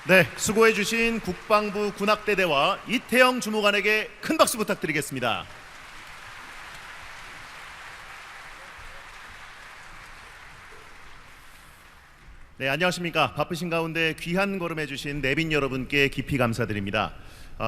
네, 수고해주신 국방부 군악대대와 이태영 주무관에게 큰 박수 부탁드리겠습니다. 네, 안녕하십니까. 바쁘신 가운데 귀한 걸음해주신 내빈 여러분께 깊이 감사드립니다.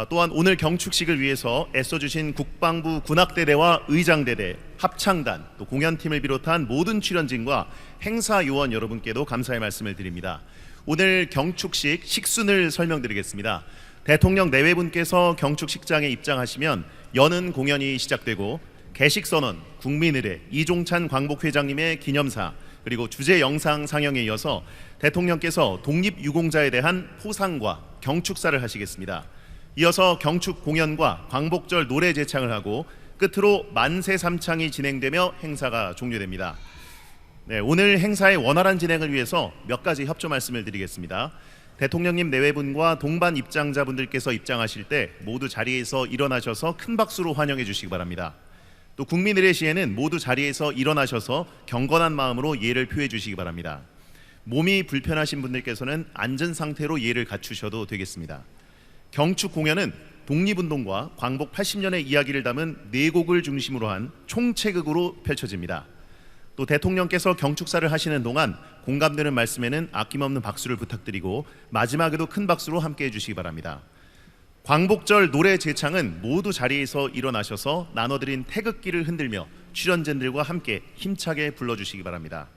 또한 오늘 경축식을 위해서 애써주신 국방부 군악대대와 의장대대, 합창단, 또 공연팀을 비롯한 모든 출연진과 행사 요원 여러분께도 감사의 말씀을 드립니다. 오늘 경축식 식순을 설명드리겠습니다. 대통령 내외분께서 경축식장에 입장하시면 여는 공연이 시작되고 개식선언, 국민의례, 이종찬 광복회장님의 기념사, 그리고 주제 영상 상영에 이어서 대통령께서 독립유공자에 대한 포상과 경축사를 하시겠습니다. 이어서 경축 공연과 광복절 노래 제창을 하고 끝으로 만세 삼창이 진행되며 행사가 종료됩니다. 네, 오늘 행사의 원활한 진행을 위해서 몇 가지 협조 말씀을 드리겠습니다. 대통령님 내외분과 동반 입장자분들께서 입장하실 때 모두 자리에서 일어나셔서 큰 박수로 환영해 주시기 바랍니다. 또 국민의례 시에는 모두 자리에서 일어나셔서 경건한 마음으로 예를 표해 주시기 바랍니다. 몸이 불편하신 분들께서는 앉은 상태로 예를 갖추셔도 되겠습니다. 경축 공연은 독립운동과 광복 80년의 이야기를 담은 4곡을 중심으로 한 총체극으로 펼쳐집니다. 또 대통령께서 경축사를 하시는 동안 공감되는 말씀에는 아낌없는 박수를 부탁드리고 마지막에도 큰 박수로 함께 해주시기 바랍니다. 광복절 노래 제창은 모두 자리에서 일어나셔서 나눠드린 태극기를 흔들며 출연진들과 함께 힘차게 불러주시기 바랍니다.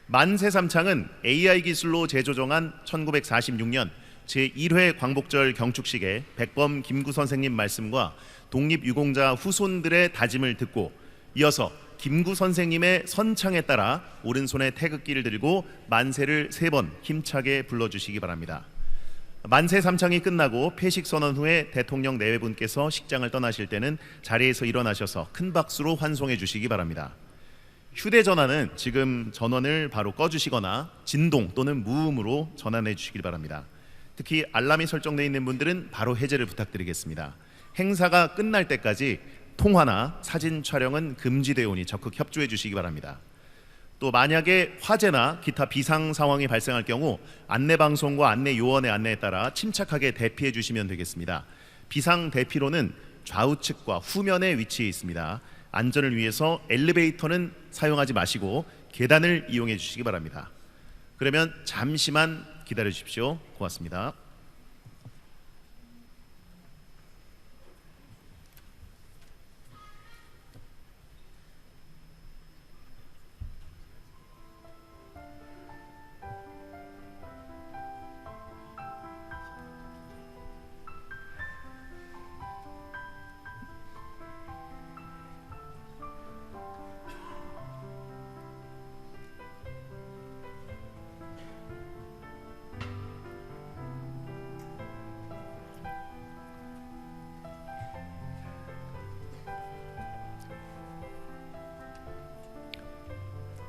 만세 삼창은 AI 기술로 재조정한 1946년 제1회 광복절 경축식에 백범 김구 선생님 말씀과 독립유공자 후손들의 다짐을 듣고 이어서 김구 선생님의 선창에 따라 오른손에 태극기를 들고 만세를 3번 힘차게 불러주시기 바랍니다. 만세 삼창이 끝나고 폐식 선언 후에 대통령 내외분께서 식장을 떠나실 때는 자리에서 일어나셔서 큰 박수로 환송해 주시기 바랍니다. 휴대전화는 지금 전원을 바로 꺼주시거나 진동 또는 무음으로 전환해 주시길 바랍니다. 특히 알람이 설정되어 있는 분들은 바로 해제를 부탁드리겠습니다. 행사가 끝날 때까지 통화나 사진 촬영은 금지되오니 적극 협조해 주시기 바랍니다. 또 만약에 화재나 기타 비상 상황이 발생할 경우 안내방송과 안내요원의 안내에 따라 침착하게 대피해 주시면 되겠습니다. 비상 대피로는 좌우측과 후면에 위치해 있습니다. 안전을 위해서 엘리베이터는 사용하지 마시고 계단을 이용해 주시기 바랍니다. 그러면 잠시만 기다려 주십시오. 고맙습니다.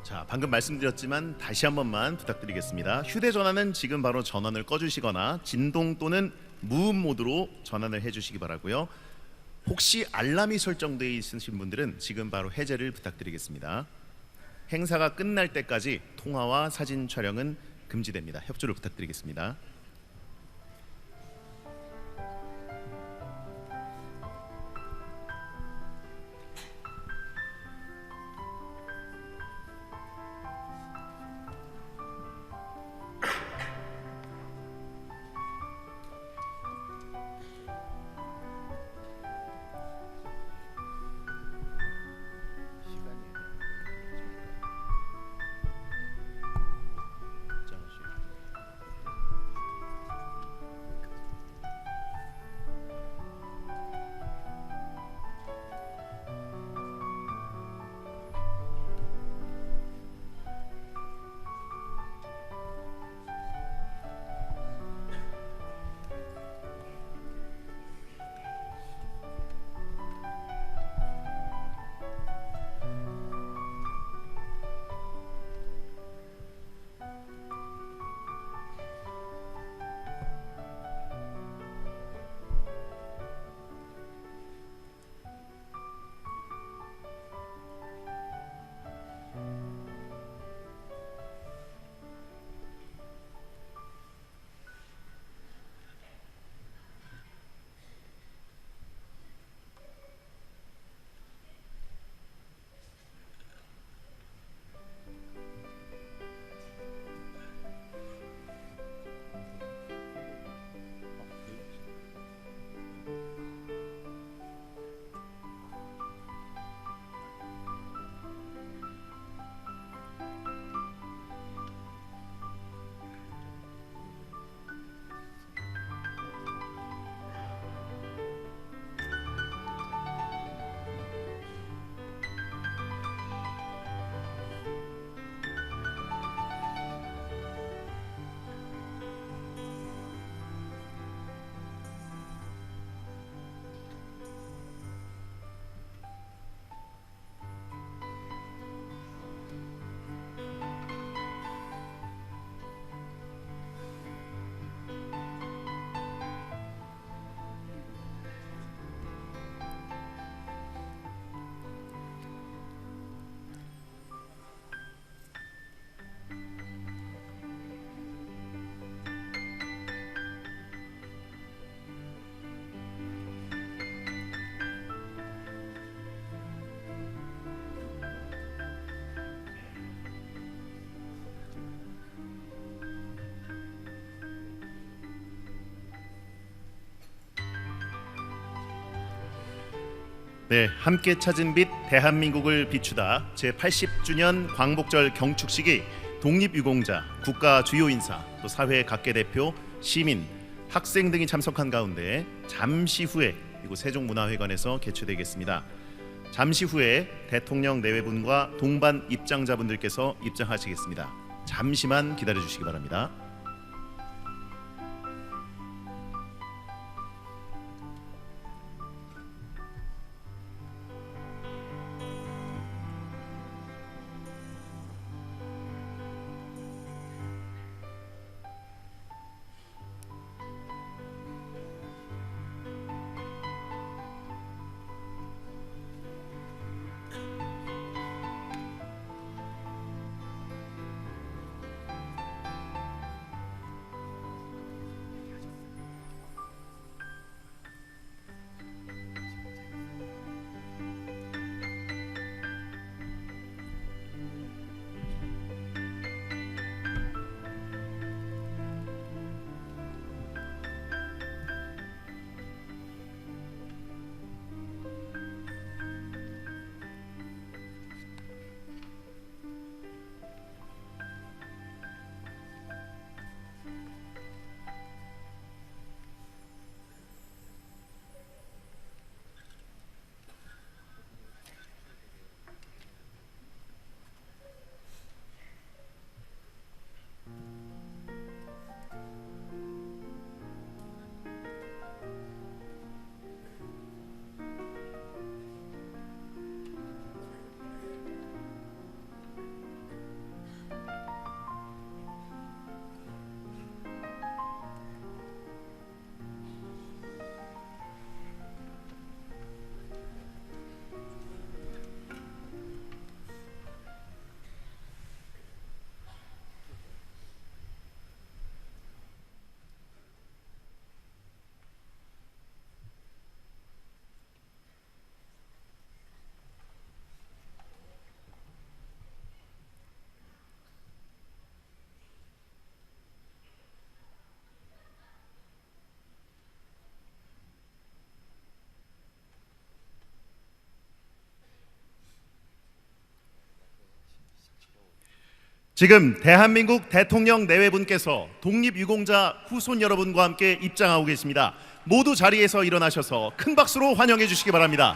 자, 방금 말씀드렸지만 다시 한 번만 부탁드리겠습니다. 휴대전화는 지금 바로 전원을 꺼주시거나 진동 또는 무음 모드로 전환을 해주시기 바라고요. 혹시 알람이 설정되어 있으신 분들은 지금 바로 해제를 부탁드리겠습니다. 행사가 끝날 때까지 통화와 사진 촬영은 금지됩니다. 협조를 부탁드리겠습니다. 네, 함께 찾은 빛 대한민국을 비추다 제80주년 광복절 경축식이 독립유공자, 국가 주요 인사, 또 사회 각계 대표, 시민, 학생 등이 참석한 가운데 잠시 후에 이곳 세종문화회관에서 개최되겠습니다. 잠시 후에 대통령 내외분과 동반 입장자분들께서 입장하시겠습니다. 잠시만 기다려 주시기 바랍니다. 지금 대한민국 대통령 내외분께서 독립유공자 후손 여러분과 함께 입장하고 계십니다. 모두 자리에서 일어나셔서 큰 박수로 환영해 주시기 바랍니다.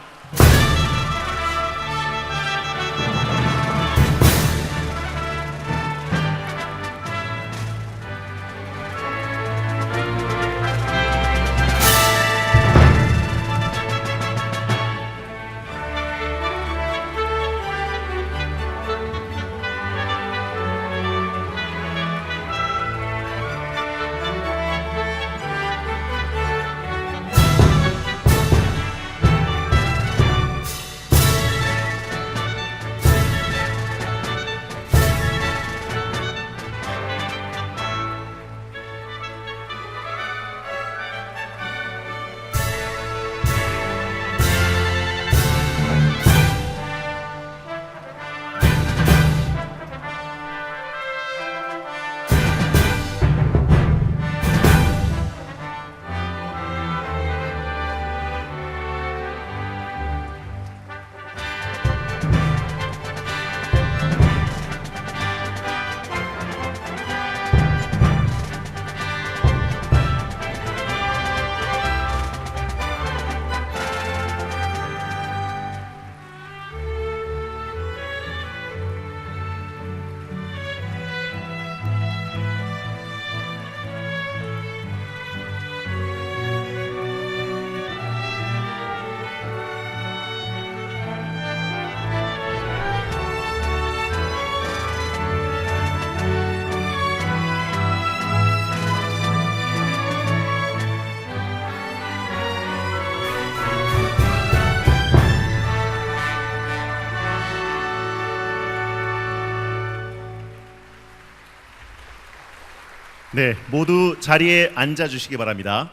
네, 모두 자리에 앉아 주시기 바랍니다.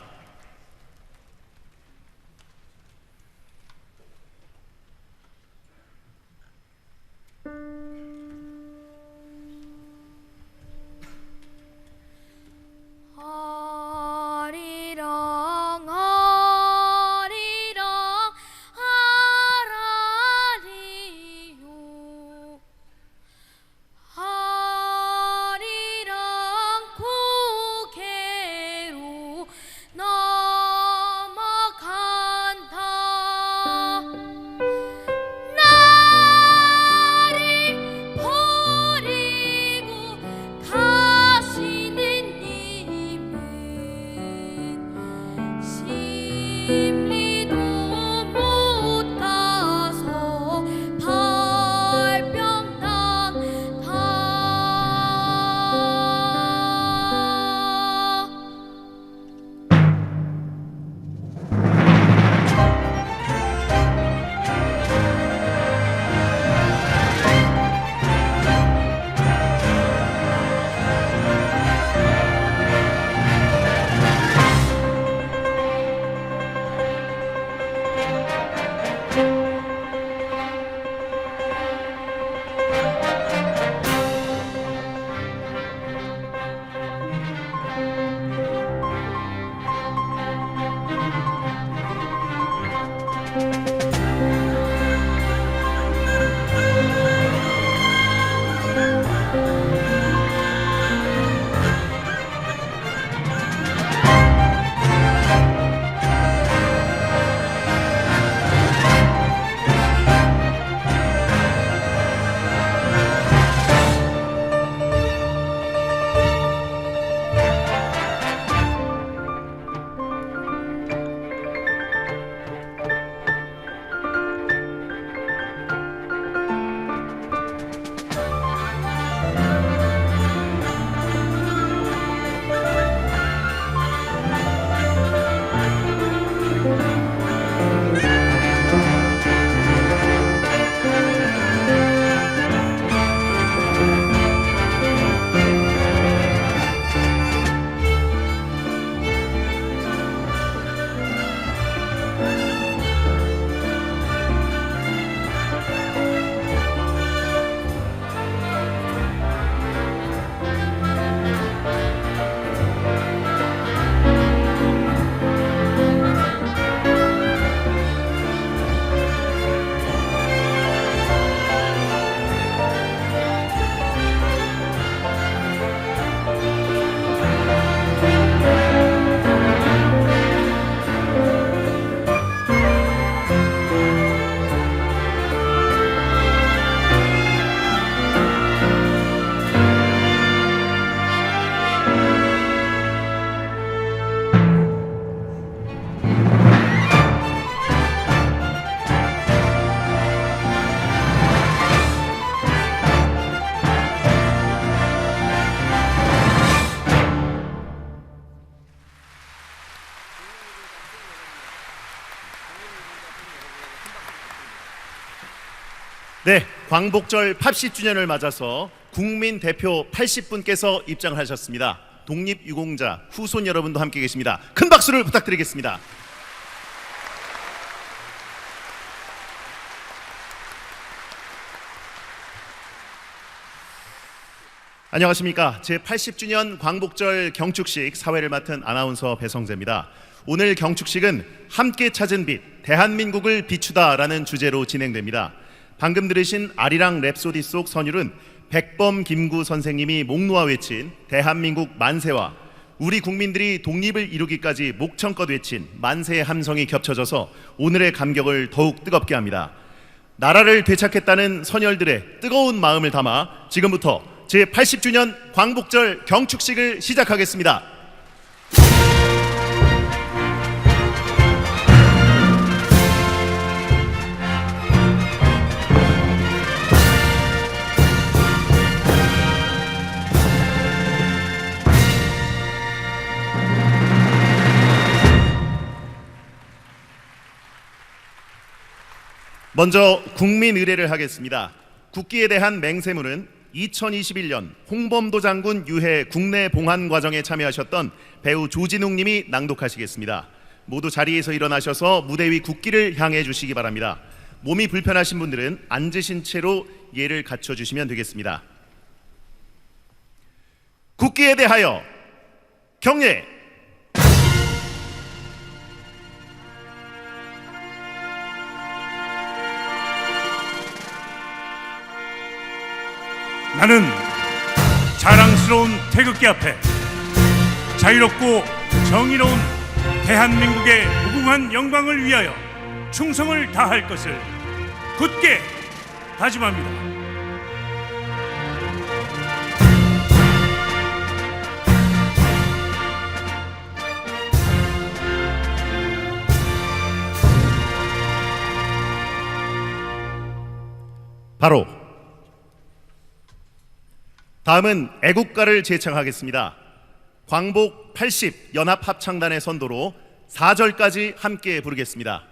어리렁 어리렁 네, 광복절 80주년을 맞아서 국민 대표 80분께서 입장을 하셨습니다. 독립유공자 후손 여러분도 함께 계십니다. 큰 박수를 부탁드리겠습니다. 안녕하십니까. 제80주년 광복절 경축식 사회를 맡은 아나운서 배성재입니다. 오늘 경축식은 함께 찾은 빛, 대한민국을 비추다라는 주제로 진행됩니다. 방금 들으신 아리랑 랩소디 속 선율은 백범 김구 선생님이 목 놓아 외친 대한민국 만세와 우리 국민들이 독립을 이루기까지 목청껏 외친 만세의 함성이 겹쳐져서 오늘의 감격을 더욱 뜨겁게 합니다. 나라를 되찾겠다는 선열들의 뜨거운 마음을 담아 지금부터 제80주년 광복절 경축식을 시작하겠습니다. 먼저 국민 의례를 하겠습니다. 국기에 대한 맹세문은 2021년 홍범도 장군 유해 국내 봉환 과정에 참여하셨던 배우 조진웅 님이 낭독하시겠습니다. 모두 자리에서 일어나셔서 무대 위 국기를 향해 주시기 바랍니다. 몸이 불편하신 분들은 앉으신 채로 예를 갖춰 주시면 되겠습니다. 국기에 대하여 경례. 나는 자랑스러운 태극기 앞에 자유롭고 정의로운 대한민국의 무궁한 영광을 위하여 충성을 다할 것을 굳게 다짐합니다. 바로 다음은 애국가를 제창하겠습니다. 광복 80 연합합창단의 선도로 4절까지 함께 부르겠습니다.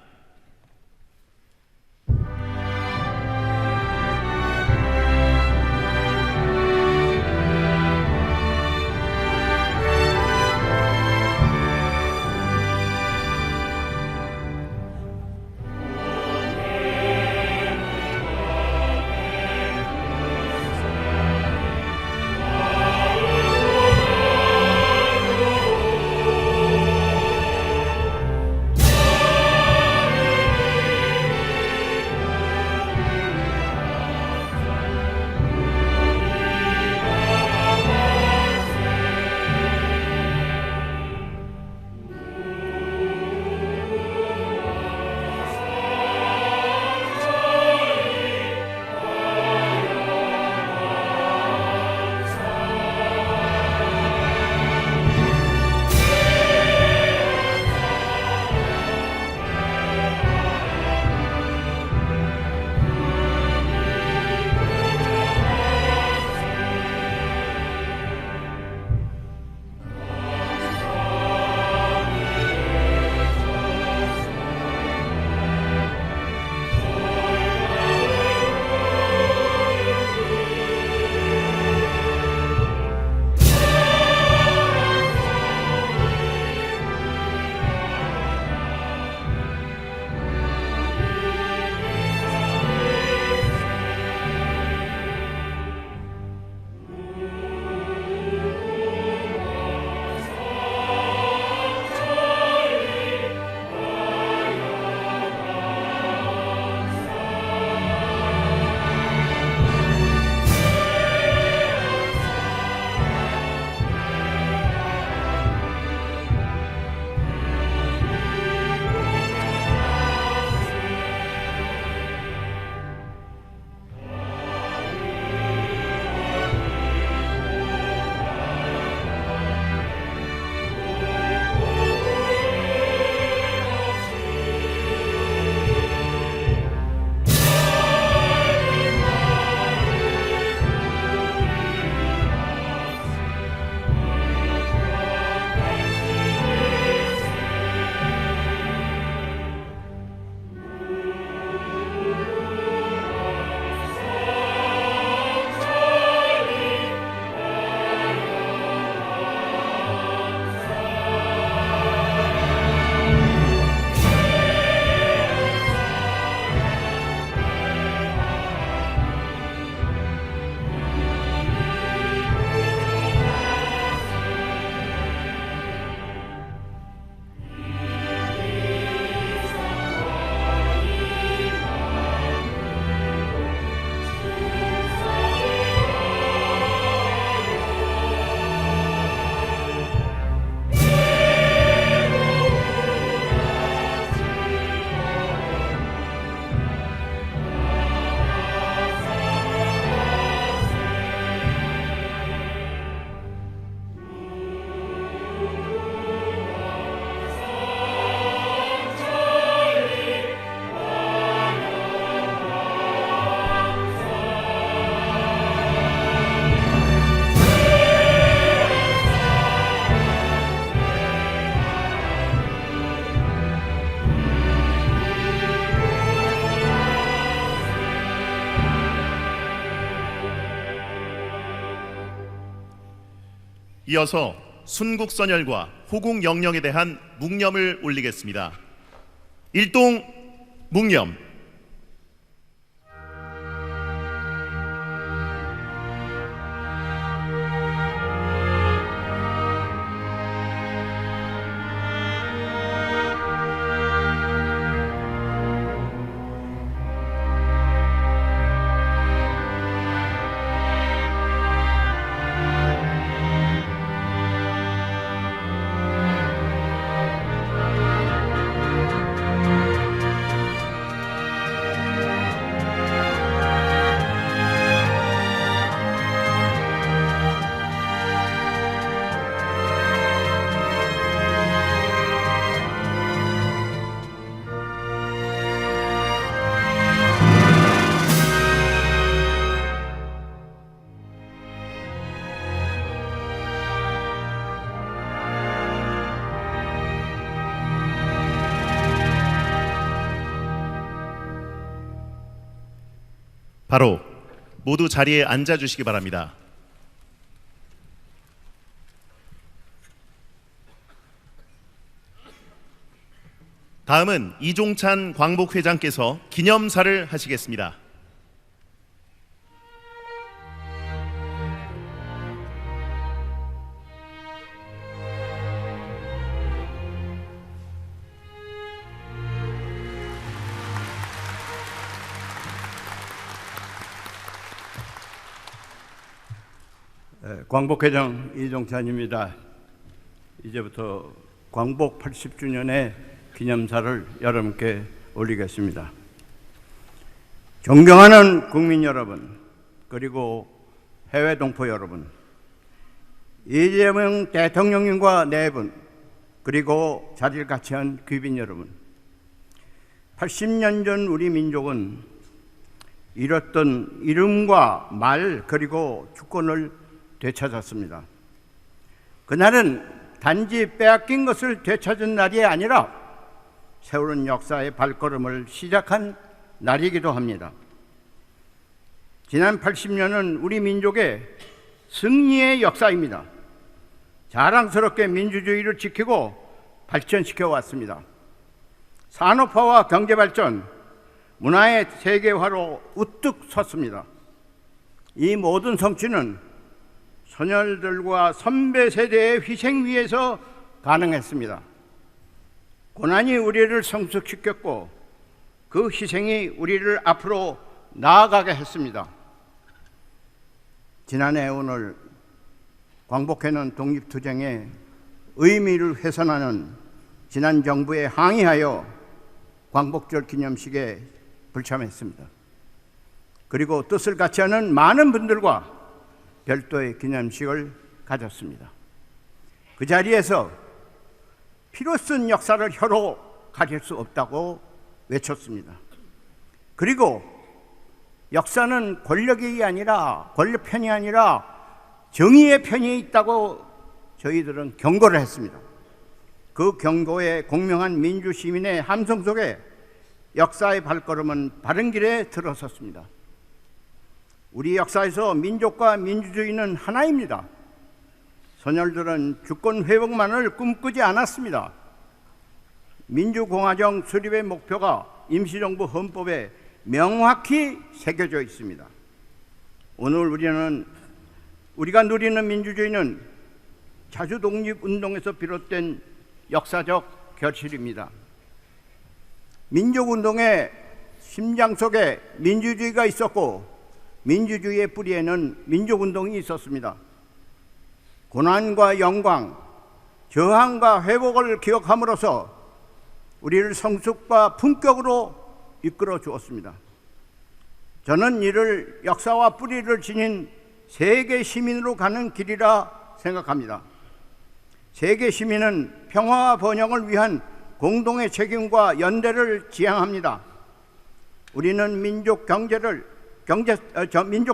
이어서 순국선열과 호국영령에 대한 묵념을 올리겠습니다. 일동 묵념. 바로 모두 자리에 앉아 주시기 바랍니다. 다음은 이종찬 광복회장께서 기념사를 하시겠습니다. 광복회장 이종찬입니다. 이제부터 광복 80주년의 기념사를 여러분께 올리겠습니다. 존경하는 국민 여러분, 그리고 해외 동포 여러분, 이재명 대통령님과 네 분, 그리고 자리를 같이 한 귀빈 여러분, 80년 전 우리 민족은 잃었던 이름과 말 그리고 주권을 되찾았습니다. 그날은 단지 빼앗긴 것을 되찾은 날이 아니라 새로운 역사의 발걸음을 시작한 날이기도 합니다. 지난 80년은 우리 민족의 승리의 역사입니다. 자랑스럽게 민주주의를 지키고 발전시켜 왔습니다. 산업화와 경제발전, 문화의 세계화로 우뚝 섰습니다. 이 모든 성취는 선열들과 선배 세대의 희생 위에서 가능했습니다. 고난이 우리를 성숙시켰고 그 희생이 우리를 앞으로 나아가게 했습니다. 지난해 오늘 광복회는 독립투쟁의 의미를 훼손하는 지난 정부에 항의하여 광복절 기념식에 불참했습니다. 그리고 뜻을 같이 하는 많은 분들과 별도의 기념식을 가졌습니다. 그 자리에서 피로 쓴 역사를 혀로 가릴 수 없다고 외쳤습니다. 그리고 역사는 권력이 아니라 권력 편이 아니라 정의의 편이 있다고 저희들은 경고를 했습니다. 그 경고에 공명한 민주시민의 함성 속에 역사의 발걸음은 바른 길에 들어섰습니다. 우리 역사에서 민족과 민주주의는 하나입니다. 선열들은 주권 회복만을 꿈꾸지 않았습니다. 민주공화정 수립의 목표가 임시정부 헌법에 명확히 새겨져 있습니다. 오늘 우리가 누리는 민주주의는 자주독립운동에서 비롯된 역사적 결실입니다. 민족운동의 심장 속에 민주주의가 있었고 민주주의의 뿌리에는 민족운동이 있었습니다. 고난과 영광, 저항과 회복을 기억함으로써 우리를 성숙과 품격으로 이끌어 주었습니다. 저는 이를 역사와 뿌리를 지닌 세계 시민으로 가는 길이라 생각합니다. 세계 시민은 평화와 번영을 위한 공동의 책임과 연대를 지향합니다. 우리는 민족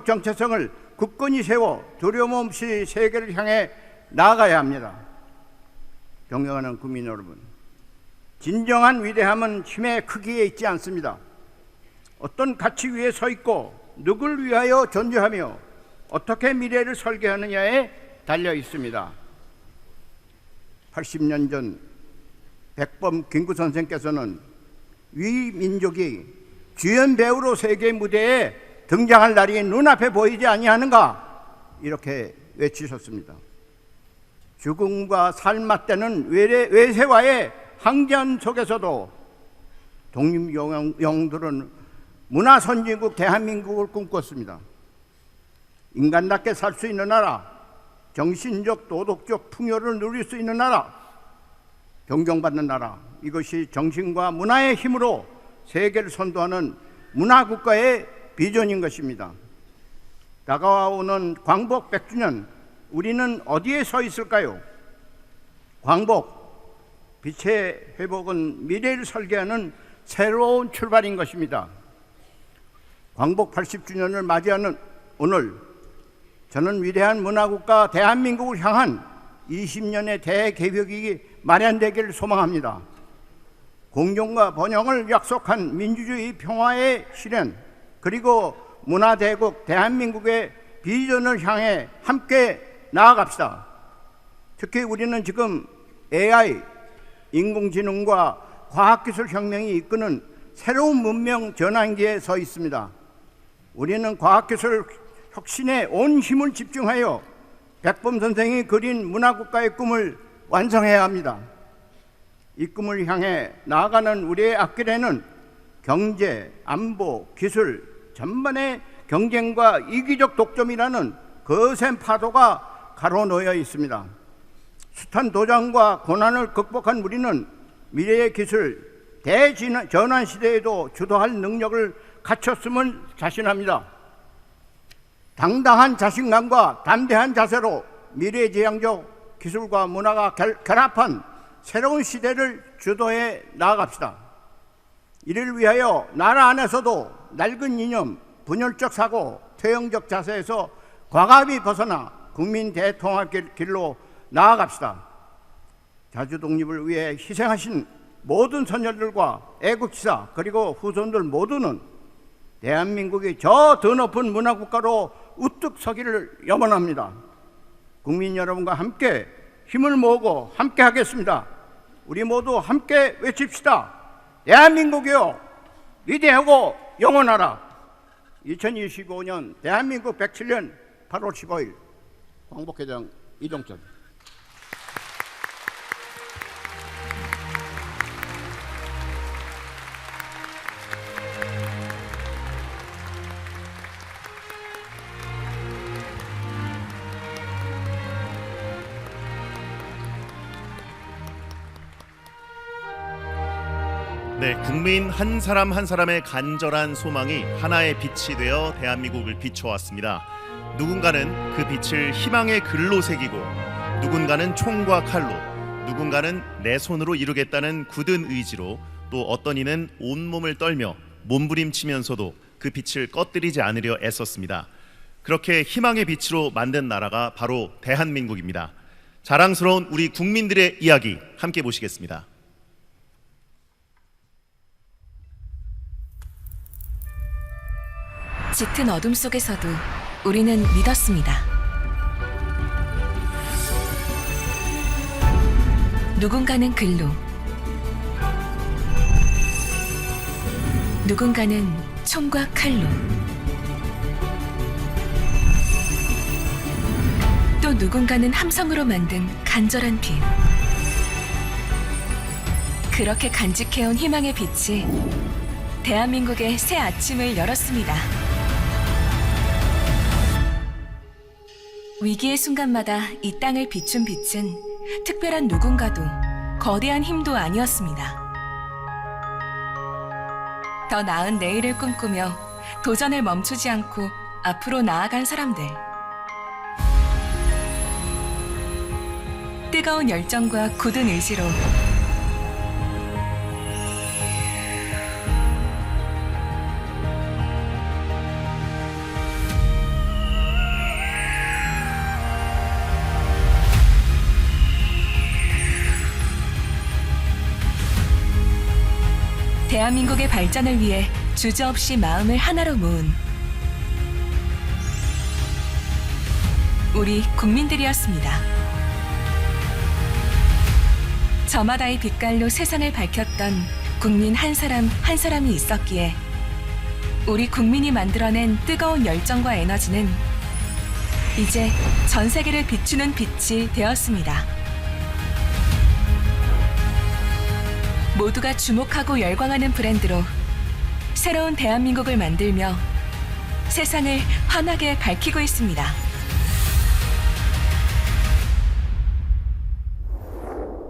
정체성을 굳건히 세워 두려움 없이 세계를 향해 나아가야 합니다. 존경하는 국민 여러분, 진정한 위대함은 힘의 크기에 있지 않습니다. 어떤 가치 위에 서 있고 누굴 위하여 존재하며 어떻게 미래를 설계하느냐에 달려 있습니다. 80년 전 백범 김구 선생께서는 위 민족이 주연 배우로 세계 무대에 등장할 날이 눈앞에 보이지 아니하는가 이렇게 외치셨습니다. 죽음과 살 맞대는 외세와의 항전 속에서도 독립영웅들은 문화 선진국 대한민국을 꿈꿨습니다. 인간답게 살 수 있는 나라, 정신적 도덕적 풍요를 누릴 수 있는 나라, 존경받는 나라, 이것이 정신과 문화의 힘으로 세계를 선도하는 문화국가의 비전인 것입니다. 다가오는 광복 100주년, 우리는 어디에 서 있을까요? 광복, 빛의 회복은 미래를 설계하는 새로운 출발인 것입니다. 광복 80주년을 맞이하는 오늘, 저는 위대한 문화국가 대한민국을 향한 20년의 대개혁이 마련되기를 소망합니다. 공존과 번영을 약속한 민주주의 평화의 실현, 그리고 문화대국 대한민국의 비전을 향해 함께 나아갑시다. 특히 우리는 지금 AI, 인공지능과 과학기술 혁명이 이끄는 새로운 문명 전환기에 서 있습니다. 우리는 과학기술 혁신에 온 힘을 집중하여 백범 선생이 그린 문화국가의 꿈을 완성해야 합니다. 이 꿈을 향해 나아가는 우리의 앞길에는 경제, 안보, 기술 전반의 경쟁과 이기적 독점이라는 거센 파도가 가로놓여 있습니다. 숱한 도전과 고난을 극복한 우리는 미래의 기술 대전환 시대에도 주도할 능력을 갖췄음을 자신합니다. 당당한 자신감과 담대한 자세로 미래지향적 기술과 문화가 결합한 새로운 시대를 주도해 나아갑시다. 이를 위하여 나라 안에서도 낡은 이념, 분열적 사고, 퇴행적 자세에서 과감히 벗어나 국민 대통합 길로 나아갑시다. 자주 독립을 위해 희생하신 모든 선열들과 애국지사 그리고 후손들 모두는 대한민국이 저 더 높은 문화국가로 우뚝 서기를 염원합니다. 국민 여러분과 함께 힘을 모으고 함께 하겠습니다. 우리 모두 함께 외칩시다. 대한민국이요 위대하고 영원하라. 2025년 대한민국 107년 8월 15일 광복회장 이동철. 네, 국민 한 사람 한 사람의 간절한 소망이 하나의 빛이 되어 대한민국을 비춰왔습니다. 누군가는 그 빛을 희망의 글로 새기고, 누군가는 총과 칼로, 누군가는 내 손으로 이루겠다는 굳은 의지로, 또 어떤 이는 온몸을 떨며 몸부림치면서도 그 빛을 꺼뜨리지 않으려 애썼습니다. 그렇게 희망의 빛으로 만든 나라가 바로 대한민국입니다. 자랑스러운 우리 국민들의 이야기 함께 보시겠습니다. 짙은 어둠 속에서도 우리는 믿었습니다. 누군가는 글로, 누군가는 총과 칼로, 또 누군가는 함성으로 만든 간절한 빛. 그렇게 간직해온 희망의 빛이 대한민국의 새 아침을 열었습니다. 위기의 순간마다 이 땅을 비춘 빛은 특별한 누군가도 거대한 힘도 아니었습니다. 더 나은 내일을 꿈꾸며 도전을 멈추지 않고 앞으로 나아간 사람들. 뜨거운 열정과 굳은 의지로 대한민국의 발전을 위해 주저없이 마음을 하나로 모은 우리 국민들이었습니다. 저마다의 빛깔로 세상을 밝혔던 국민 한 사람 한 사람이 있었기에 우리 국민이 만들어낸 뜨거운 열정과 에너지는 이제 전 세계를 비추는 빛이 되었습니다. 모두가 주목하고 열광하는 브랜드로 새로운 대한민국을 만들며 세상을 환하게 밝히고 있습니다.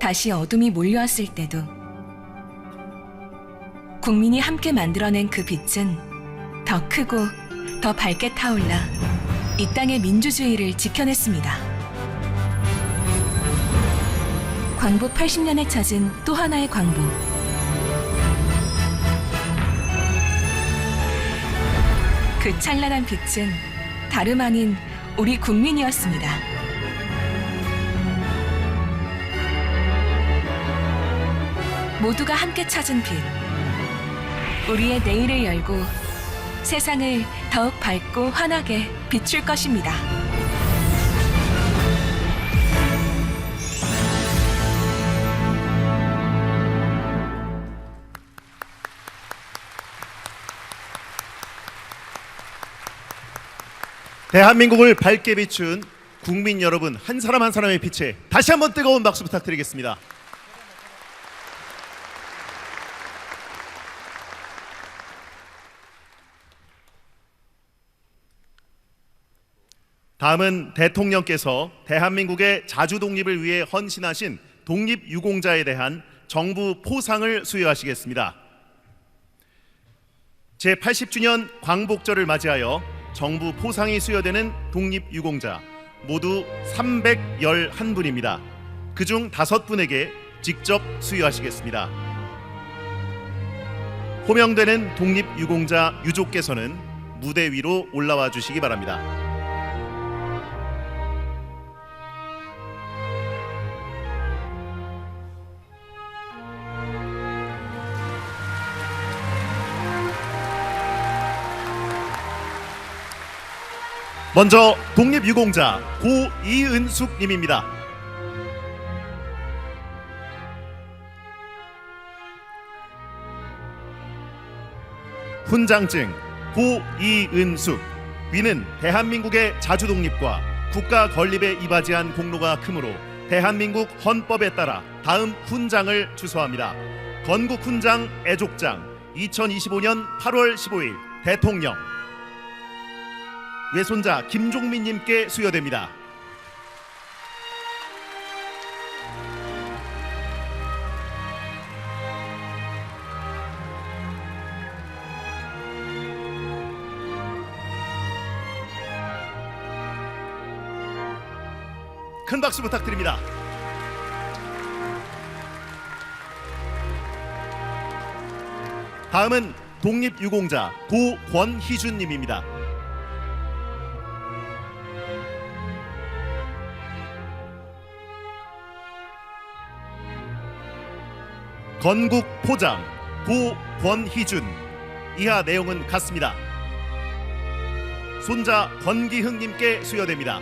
다시 어둠이 몰려왔을 때도 국민이 함께 만들어낸 그 빛은 더 크고 더 밝게 타올라 이 땅의 민주주의를 지켜냈습니다. 광복 80년에 찾은 또 하나의 광복. 그 찬란한 빛은 다름 아닌 우리 국민이었습니다. 모두가 함께 찾은 빛. 우리의 내일을 열고 세상을 더욱 밝고 환하게 비출 것입니다. 대한민국을 밝게 비춘 국민 여러분 한 사람 한 사람의 빛에 다시 한번 뜨거운 박수 부탁드리겠습니다. 다음은 대통령께서 대한민국의 자주 독립을 위해 헌신하신 독립유공자에 대한 정부 포상을 수여하시겠습니다. 제80주년 광복절을 맞이하여 정부 포상이 수여되는 독립유공자 모두 311분입니다. 그중 5분에게 직접 수여하시겠습니다. 호명되는 독립유공자 유족께서는 무대 위로 올라와 주시기 바랍니다. 먼저 독립유공자 고이은숙 님입니다. 훈장증 고이은숙. 위는 대한민국의 자주독립과 국가 건립에 이바지한 공로가 크므로 대한민국 헌법에 따라 다음 훈장을 주소합니다. 건국훈장 애족장 2025년 8월 15일 대통령. 외손자 김종민님께 수여됩니다. 큰 박수 부탁드립니다. 다음은 독립유공자 고권희준님입니다. 건국포장 고권희준. 이하 내용은 같습니다. 손자 권기흥님께 수여됩니다.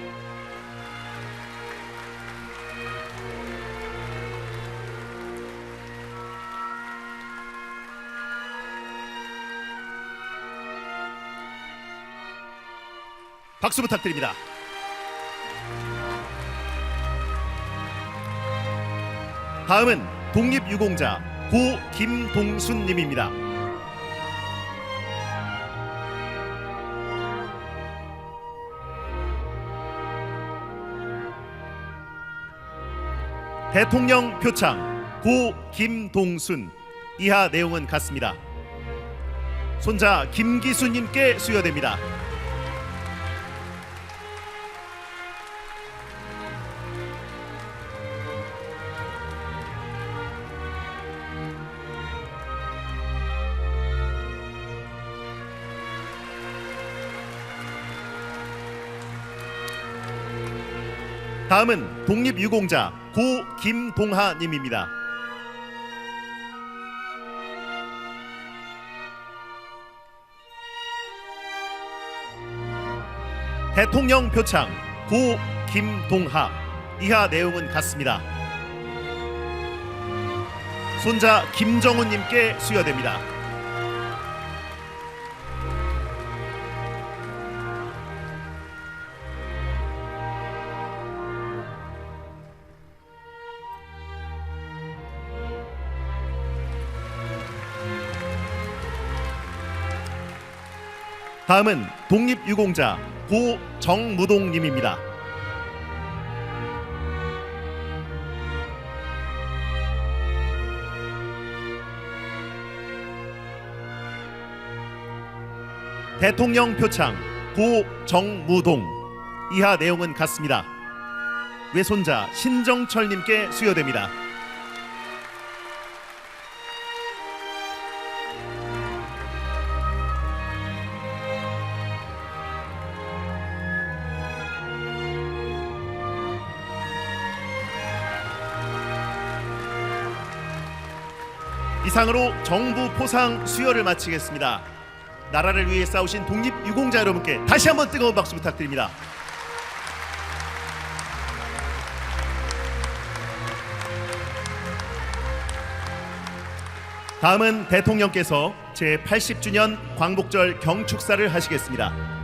박수 부탁드립니다. 다음은 독립유공자 고김동순님입니다. 대통령 표창 고김동순. 이하 내용은 같습니다. 손자 김기수님께 수여됩니다. 다음은 독립유공자 고김동하님입니다. 대통령 표창 고김동하. 이하 내용은 같습니다. 손자 김정훈님께 수여됩니다. 다음은 독립유공자 고정무동님입니다. 대통령 표창 고정무동. 이하 내용은 같습니다. 외손자 신정철님께 수여됩니다. 이상으로 정부 포상 수여를 마치겠습니다. 나라를 위해 싸우신 독립유공자 여러분께 다시 한번 뜨거운 박수 부탁드립니다. 다음은 대통령께서 제80주년 광복절 경축사를 하시겠습니다.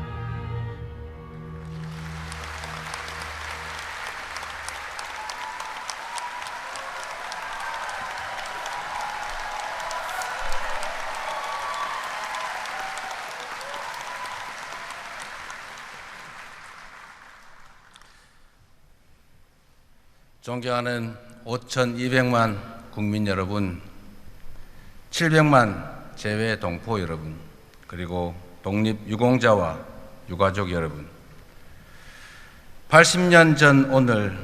존경하는 5,200만 국민 여러분, 700만 재외 동포 여러분, 그리고 독립유공자와 유가족 여러분, 80년 전 오늘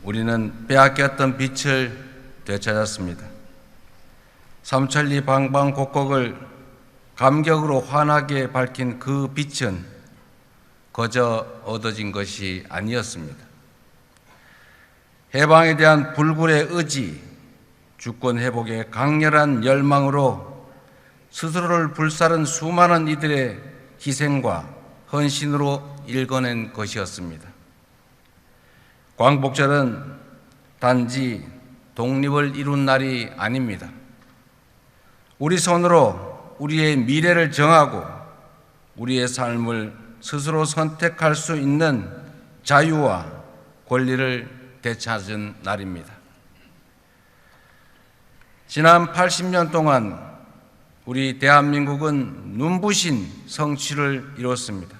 우리는 빼앗겼던 빛을 되찾았습니다. 삼천리 방방곡곡을 감격으로 환하게 밝힌 그 빛은 거저 얻어진 것이 아니었습니다. 해방에 대한 불굴의 의지, 주권 회복의 강렬한 열망으로 스스로를 불사른 수많은 이들의 희생과 헌신으로 일궈낸 것이었습니다. 광복절은 단지 독립을 이룬 날이 아닙니다. 우리 손으로 우리의 미래를 정하고 우리의 삶을 스스로 선택할 수 있는 자유와 권리를 되찾은 날입니다. 지난 80년 동안 우리 대한민국은 눈부신 성취를 이뤘습니다.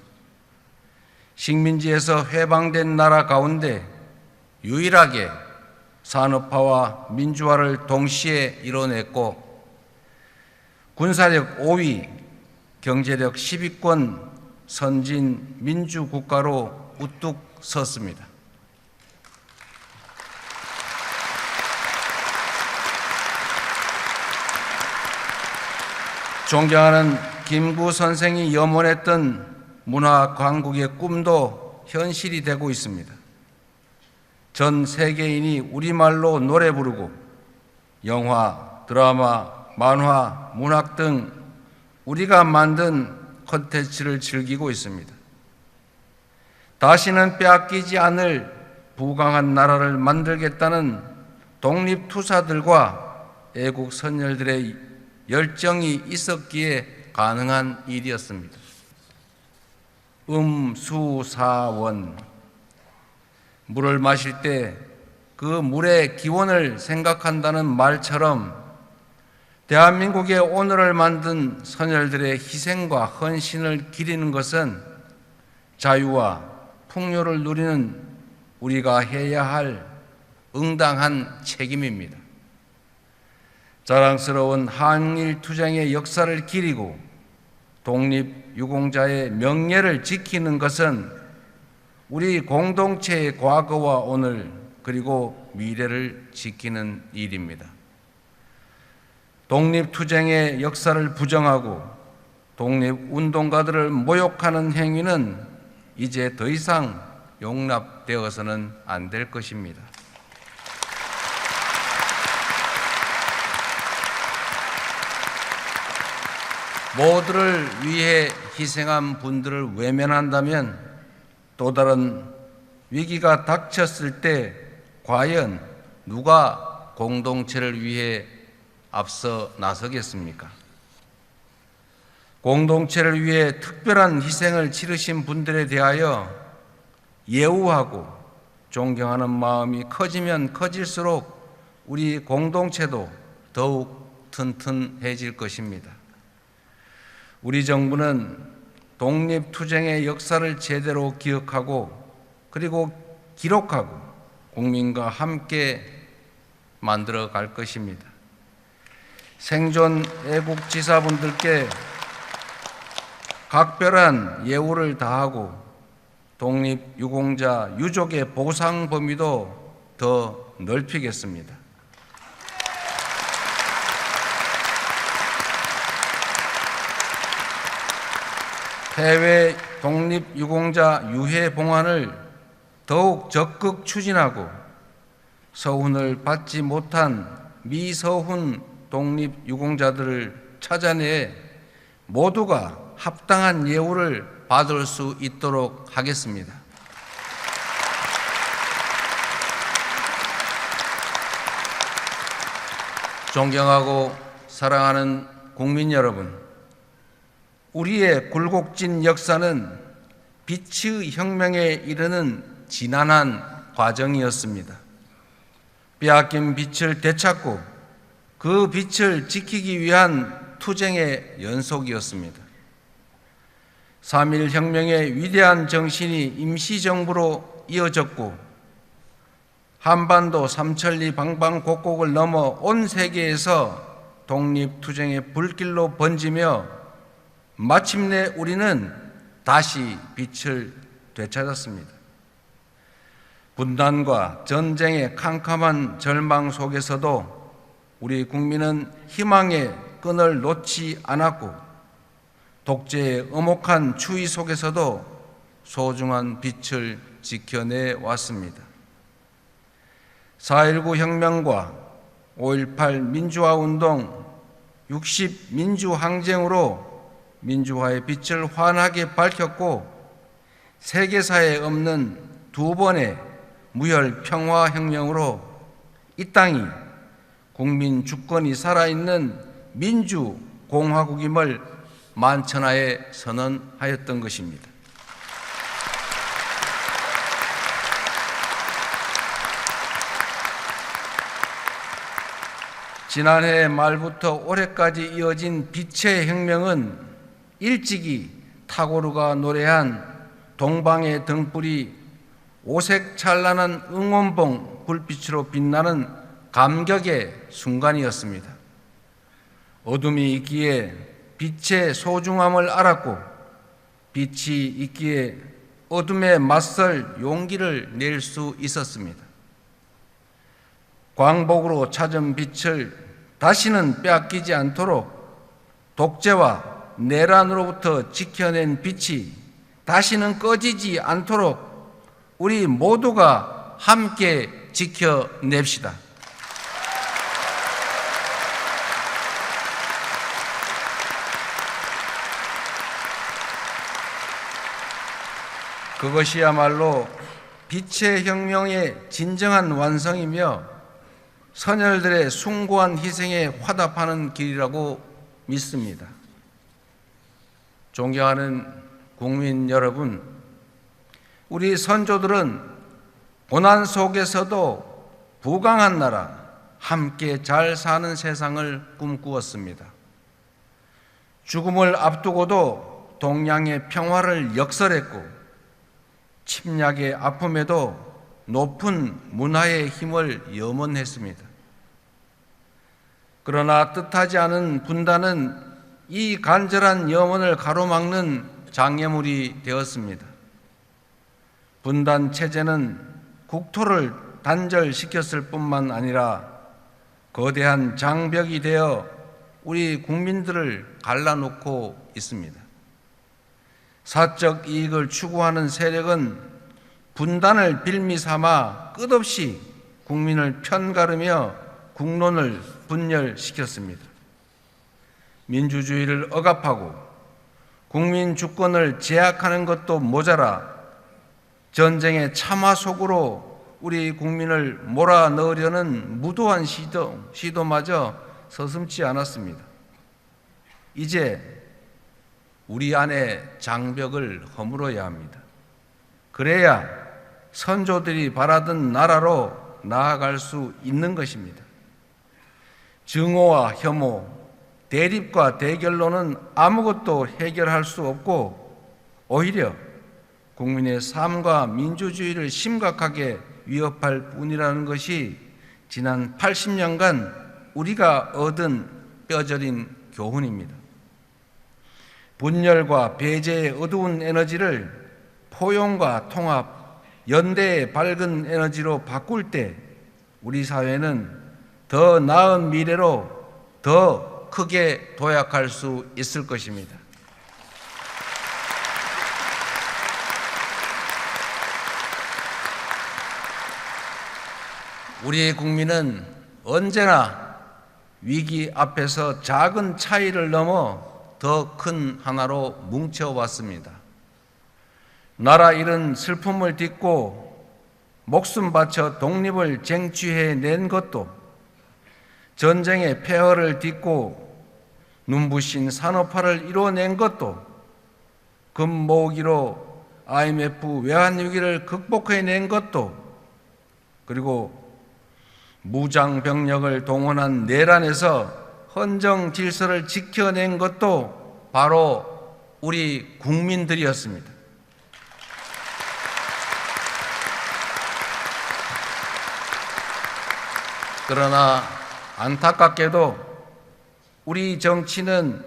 식민지에서 해방된 나라 가운데 유일하게 산업화와 민주화를 동시에 이뤄냈고 군사력 5위, 경제력 10위권 선진 민주국가로 우뚝 섰습니다. 존경하는 김구 선생이 염원했던 문화 강국의 꿈도 현실이 되고 있습니다. 전 세계인이 우리말로 노래 부르고 영화, 드라마, 만화, 문학 등 우리가 만든 콘텐츠를 즐기고 있습니다. 다시는 빼앗기지 않을 부강한 나라를 만들겠다는 독립투사들과 애국 선열들의 열정이 있었기에 가능한 일이었습니다. 수사원. 물을 마실 때 그 물의 기원을 생각한다는 말처럼 대한민국의 오늘을 만든 선열들의 희생과 헌신을 기리는 것은 자유와 풍요를 누리는 우리가 해야 할 응당한 책임입니다. 자랑스러운 한일투쟁의 역사를 기리고 독립유공자의 명예를 지키는 것은 우리 공동체의 과거와 오늘 그리고 미래를 지키는 일입니다. 독립투쟁의 역사를 부정하고 독립운동가들을 모욕하는 행위는 이제 더 이상 용납되어서는 안 될 것입니다. 모두를 위해 희생한 분들을 외면한다면 또 다른 위기가 닥쳤을 때 과연 누가 공동체를 위해 앞서 나서겠습니까? 공동체를 위해 특별한 희생을 치르신 분들에 대하여 예우하고 존경하는 마음이 커지면 커질수록 우리 공동체도 더욱 튼튼해질 것입니다. 우리 정부는 독립투쟁의 역사를 제대로 기억하고 그리고 기록하고 국민과 함께 만들어 갈 것입니다. 생존 애국지사분들께 각별한 예우를 다하고 독립유공자 유족의 보상 범위도 더 넓히겠습니다. 해외 독립유공자 유해 봉환을 더욱 적극 추진하고 서훈을 받지 못한 미서훈 독립유공자들을 찾아내 모두가 합당한 예우를 받을 수 있도록 하겠습니다. 존경하고 사랑하는 국민 여러분, 우리의 굴곡진 역사는 빛의 혁명에 이르는 지난한 과정이었습니다. 빼앗긴 빛을 되찾고 그 빛을 지키기 위한 투쟁의 연속이었습니다. 3.1 혁명의 위대한 정신이 임시정부로 이어졌고 한반도 삼천리 방방곡곡을 넘어 온 세계에서 독립투쟁의 불길로 번지며 마침내 우리는 다시 빛을 되찾았습니다. 분단과 전쟁의 캄캄한 절망 속에서도 우리 국민은 희망의 끈을 놓지 않았고 독재의 엄혹한 추위 속에서도 소중한 빛을 지켜내 왔습니다. 4.19 혁명과 5.18 민주화운동, 60 민주항쟁으로 민주화의 빛을 환하게 밝혔고 세계사에 없는 두 번의 무혈 평화혁명으로 이 땅이 국민 주권이 살아있는 민주공화국임을 만천하에 선언하였던 것입니다. 지난해 말부터 올해까지 이어진 빛의 혁명은 일찍이 타고르가 노래한 동방의 등불이 오색 찬란한 응원봉 불빛으로 빛나는 감격의 순간이었습니다. 어둠이 있기에 빛의 소중함을 알았고 빛이 있기에 어둠에 맞설 용기를 낼 수 있었습니다. 광복으로 찾은 빛을 다시는 빼앗기지 않도록 독재와 내란으로부터 지켜낸 빛이 다시는 꺼지지 않도록 우리 모두가 함께 지켜냅시다. 그것이야말로 빛의 혁명의 진정한 완성이며 선열들의 숭고한 희생에 화답하는 길이라고 믿습니다. 존경하는 국민 여러분, 우리 선조들은 고난 속에서도 부강한 나라, 함께 잘 사는 세상을 꿈꾸었습니다. 죽음을 앞두고도 동양의 평화를 역설했고 침략의 아픔에도 높은 문화의 힘을 염원했습니다. 그러나 뜻하지 않은 분단은 이 간절한 염원을 가로막는 장애물이 되었습니다. 분단 체제는 국토를 단절시켰을 뿐만 아니라 거대한 장벽이 되어 우리 국민들을 갈라놓고 있습니다. 사적 이익을 추구하는 세력은 분단을 빌미 삼아 끝없이 국민을 편가르며 국론을 분열시켰습니다. 민주주의를 억압하고 국민 주권을 제약하는 것도 모자라 전쟁의 참화 속으로 우리 국민을 몰아넣으려는 무도한 시도마저 서슴지 않았습니다. 이제 우리 안에 장벽을 허물어야 합니다. 그래야 선조들이 바라던 나라로 나아갈 수 있는 것입니다. 증오와 혐오, 대립과 대결로는 아무것도 해결할 수 없고 오히려 국민의 삶과 민주주의를 심각하게 위협할 뿐이라는 것이 지난 80년간 우리가 얻은 뼈저린 교훈입니다. 분열과 배제의 어두운 에너지를 포용과 통합, 연대의 밝은 에너지로 바꿀 때 우리 사회는 더 나은 미래로 더 크게 도약할 수 있을 것입니다. 우리 국민은 언제나 위기 앞에서 작은 차이를 넘어 더 큰 하나로 뭉쳐왔습니다. 나라 잃은 슬픔을 딛고 목숨 바쳐 독립을 쟁취해낸 것도, 전쟁의 폐허를 딛고 눈부신 산업화를 이뤄낸 것도, 금모으기로 IMF 외환위기를 극복해낸 것도, 그리고 무장병력을 동원한 내란에서 헌정 질서를 지켜낸 것도 바로 우리 국민들이었습니다. 그러나 안타깝게도 우리 정치는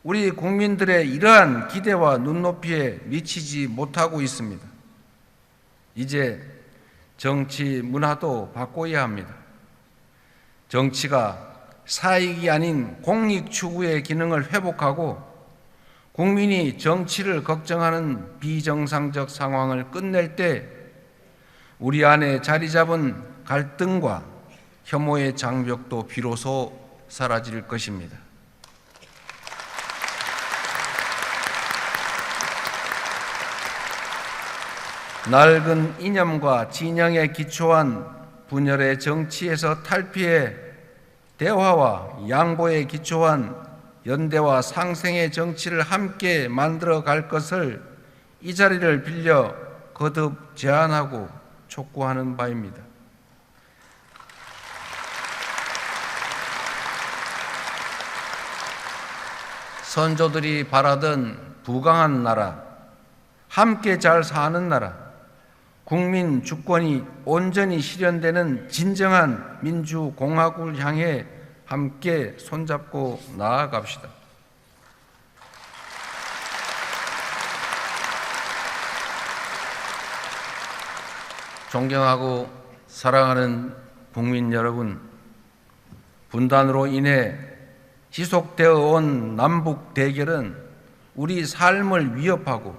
우리 국민들의 이러한 기대와 눈높이에 미치지 못하고 있습니다. 이제 정치 문화도 바꿔야 합니다. 정치가 사익이 아닌 공익 추구의 기능을 회복하고 국민이 정치를 걱정하는 비정상적 상황을 끝낼 때 우리 안에 자리 잡은 갈등과 혐오의 장벽도 비로소 사라질 것입니다. 낡은 이념과 진영에 기초한 분열의 정치에서 탈피해 대화와 양보에 기초한 연대와 상생의 정치를 함께 만들어 갈 것을 이 자리를 빌려 거듭 제안하고 촉구하는 바입니다. 선조들이 바라던 부강한 나라, 함께 잘 사는 나라, 국민 주권이 온전히 실현되는 진정한 민주공화국을 향해 함께 손잡고 나아갑시다. 존경하고 사랑하는 국민 여러분, 분단으로 인해 지속되어 온 남북 대결은 우리 삶을 위협하고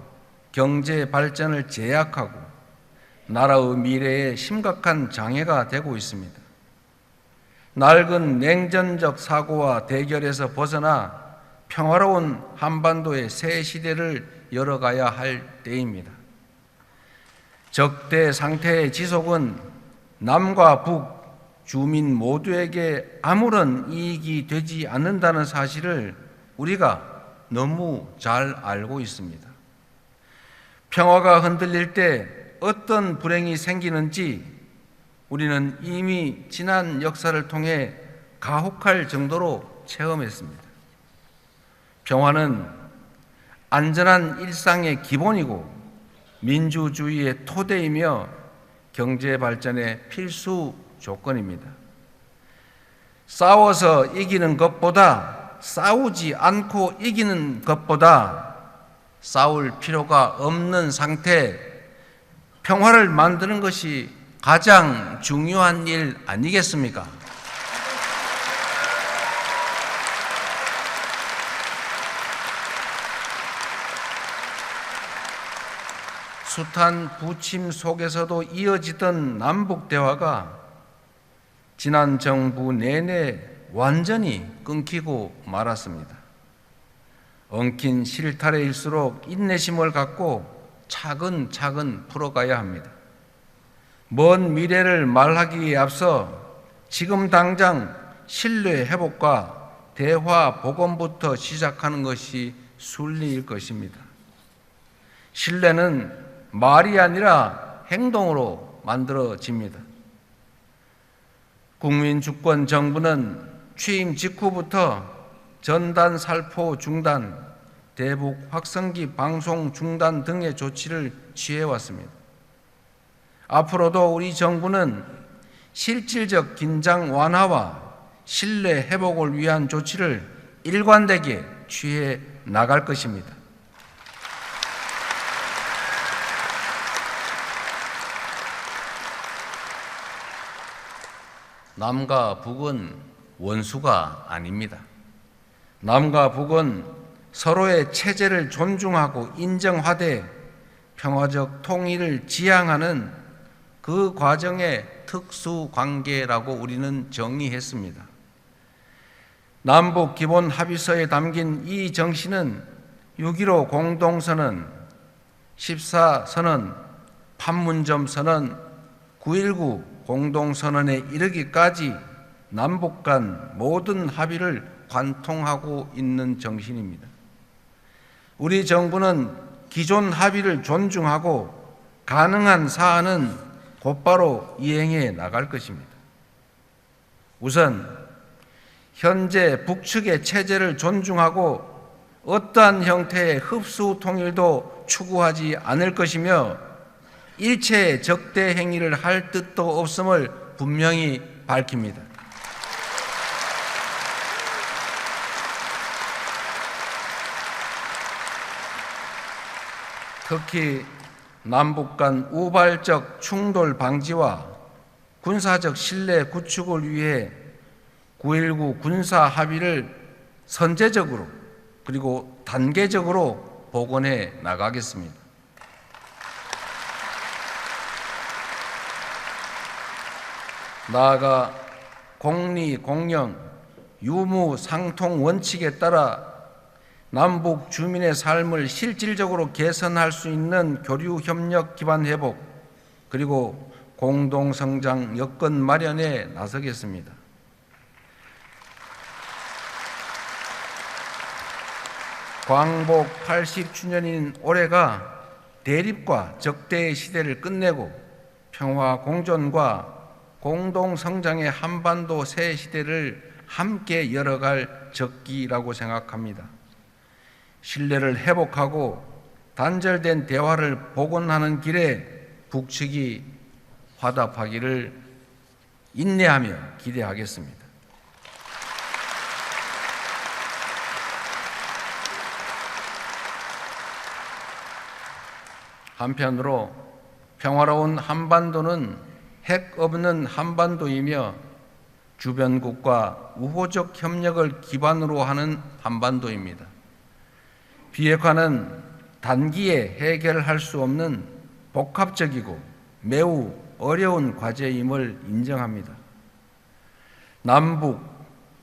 경제 발전을 제약하고 나라의 미래에 심각한 장애가 되고 있습니다. 낡은 냉전적 사고와 대결에서 벗어나 평화로운 한반도의 새 시대를 열어가야 할 때입니다. 적대 상태의 지속은 남과 북, 주민 모두에게 아무런 이익이 되지 않는다는 사실을 우리가 너무 잘 알고 있습니다. 평화가 흔들릴 때 어떤 불행이 생기는지 우리는 이미 지난 역사를 통해 가혹할 정도로 체험했습니다. 평화는 안전한 일상의 기본이고 민주주의의 토대이며 경제 발전의 필수 조건입니다. 싸워서 이기는 것보다, 싸우지 않고 이기는 것보다 싸울 필요가 없는 상태, 평화를 만드는 것이 가장 중요한 일 아니겠습니까? 숱한 부침 속에서도 이어지던 남북 대화가 지난 정부 내내 완전히 끊기고 말았습니다. 엉킨 실타래일수록 인내심을 갖고 차근차근 풀어가야 합니다. 먼 미래를 말하기에 앞서 지금 당장 신뢰 회복과 대화 복원부터 시작하는 것이 순리일 것입니다. 신뢰는 말이 아니라 행동으로 만들어집니다. 국민주권 정부는 취임 직후부터 전단 살포 중단, 대북 확성기 방송 중단 등의 조치를 취해왔습니다. 앞으로도 우리 정부는 실질적 긴장 완화와 신뢰 회복을 위한 조치를 일관되게 취해 나갈 것입니다. 남과 북은 원수가 아닙니다. 남과 북은 서로의 체제를 존중하고 인정하되 평화적 통일을 지향하는 그 과정의 특수관계라고 우리는 정의했습니다. 남북 기본 합의서에 담긴 이 정신은 6.15 공동선언, 14선언, 판문점 선언, 9.19 공동선언에 이르기까지 남북 간 모든 합의를 관통하고 있는 정신입니다. 우리 정부는 기존 합의를 존중하고 가능한 사안은 곧바로 이행해 나갈 것입니다. 우선 현재 북측의 체제를 존중하고 어떠한 형태의 흡수 통일도 추구하지 않을 것이며 일체의 적대 행위를 할 뜻도 없음을 분명히 밝힙니다. 특히 남북 간 우발적 충돌 방지와 군사적 신뢰 구축을 위해 9.19 군사 합의를 선제적으로 그리고 단계적으로 복원해 나가겠습니다. 나아가 공리, 공영, 유무, 상통 원칙에 따라 남북 주민의 삶을 실질적으로 개선할 수 있는 교류 협력 기반 회복 그리고 공동 성장 여건 마련에 나서겠습니다. 광복 80주년인 올해가 대립과 적대의 시대를 끝내고 평화 공존과 공동 성장의 한반도 새 시대를 함께 열어갈 적기라고 생각합니다. 신뢰를 회복하고 단절된 대화를 복원하는 길에 북측이 화답하기를 인내하며 기대하겠습니다. 한편으로 평화로운 한반도는 핵 없는 한반도이며 주변국과 우호적 협력을 기반으로 하는 한반도입니다. 비핵화는 단기에 해결할 수 없는 복합적이고 매우 어려운 과제임을 인정합니다. 남북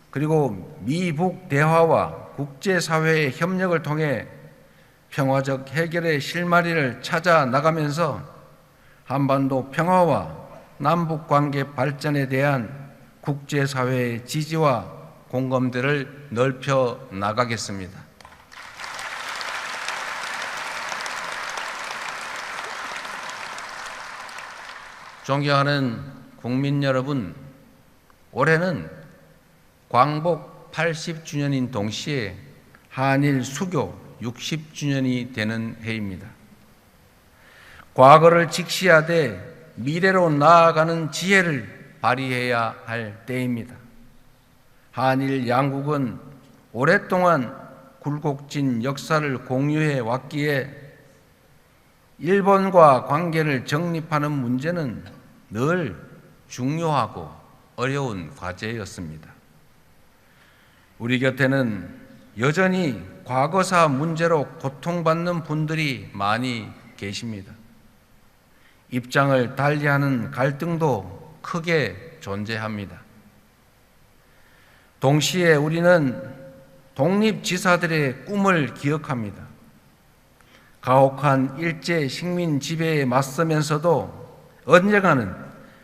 그리고 미북 대화와 국제사회의 협력을 통해 평화적 해결의 실마리를 찾아 나가면서 한반도 평화와 남북관계 발전에 대한 국제사회의 지지와 공감대를 넓혀 나가겠습니다. 존경하는 국민 여러분, 올해는 광복 80주년인 동시에 한일 수교 60주년이 되는 해입니다. 과거를 직시하되 미래로 나아가는 지혜를 발휘해야 할 때입니다. 한일 양국은 오랫동안 굴곡진 역사를 공유해 왔기에 일본과 관계를 정립하는 문제는 늘 중요하고 어려운 과제였습니다. 우리 곁에는 여전히 과거사 문제로 고통받는 분들이 많이 계십니다. 입장을 달리하는 갈등도 크게 존재합니다. 동시에 우리는 독립지사들의 꿈을 기억합니다. 가혹한 일제 식민 지배에 맞서면서도 언젠가는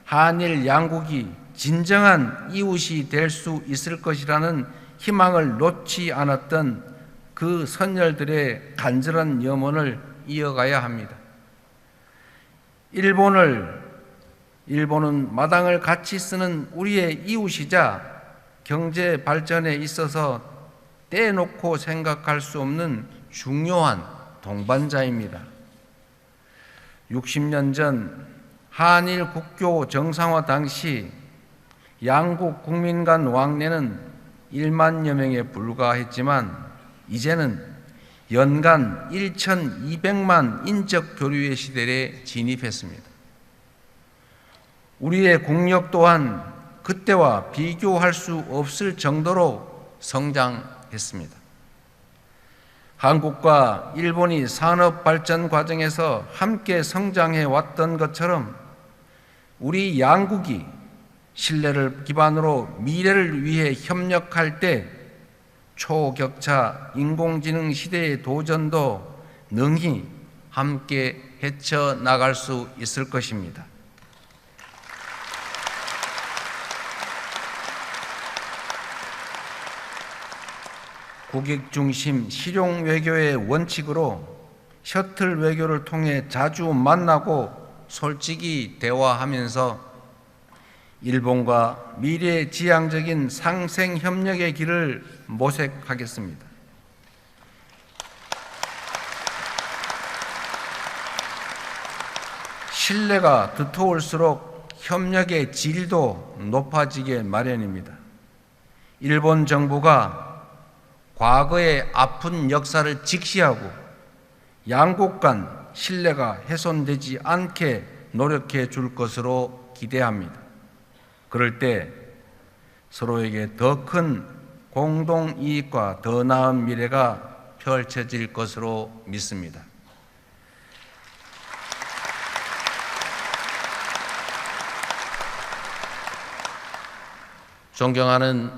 한일 양국이 진정한 이웃이 될 수 있을 것이라는 희망을 놓지 않았던 그 선열들의 간절한 염원을 이어가야 합니다. 일본은 마당을 같이 쓰는 우리의 이웃이자 경제 발전에 있어서 떼놓고 생각할 수 없는 중요한 동반자입니다. 60년 전 한일 국교 정상화 당시 양국 국민 간 왕래는 1만여 명에 불과했지만 이제는 연간 1,200만 인적 교류의 시대에 진입했습니다. 우리의 국력 또한 그때와 비교할 수 없을 정도로 성장했습니다. 한국과 일본이 산업 발전 과정에서 함께 성장해 왔던 것처럼 우리 양국이 신뢰를 기반으로 미래를 위해 협력할 때 초격차 인공지능 시대의 도전도 능히 함께 헤쳐나갈 수 있을 것입니다. 국익 중심 실용 외교의 원칙으로 셔틀 외교를 통해 자주 만나고 솔직히 대화하면서 일본과 미래지향적인 상생 협력의 길을 모색하겠습니다. 신뢰가 두터울수록 협력의 질도 높아지게 마련입니다. 일본 정부가 과거의 아픈 역사를 직시하고 양국 간 신뢰가 훼손되지 않게 노력해 줄 것으로 기대합니다. 그럴 때 서로에게 더 큰 공동 이익과 더 나은 미래가 펼쳐질 것으로 믿습니다. 존경하는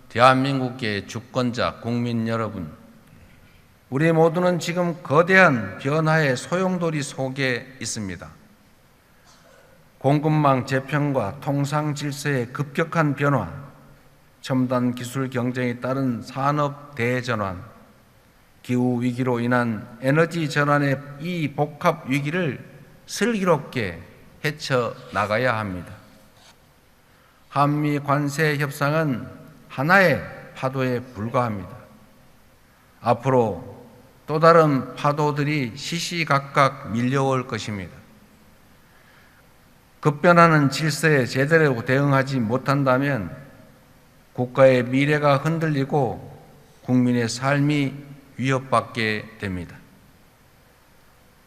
대한민국의 주권자 국민 여러분, 우리 모두는 지금 거대한 변화의 소용돌이 속에 있습니다. 공급망 재편과 통상 질서의 급격한 변화, 첨단 기술 경쟁에 따른 산업 대전환, 기후 위기로 인한 에너지 전환의 이 복합 위기를 슬기롭게 헤쳐나가야 합니다. 한미 관세 협상은 하나의 파도에 불과합니다. 앞으로 또 다른 파도들이 시시각각 밀려올 것입니다. 급변하는 질서에 제대로 대응하지 못한다면 국가의 미래가 흔들리고 국민의 삶이 위협받게 됩니다.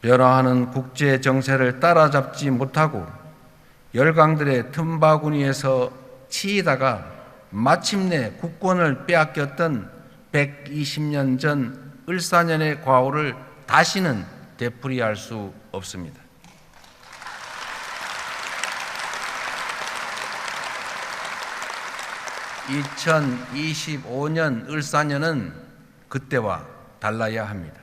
변화하는 국제 정세를 따라잡지 못하고 열강들의 틈바구니에서 치이다가 마침내 국권을 빼앗겼던 120년 전 을사년의 과오를 다시는 되풀이할 수 없습니다. (2025년) 을사년은 그때와 달라야 합니다.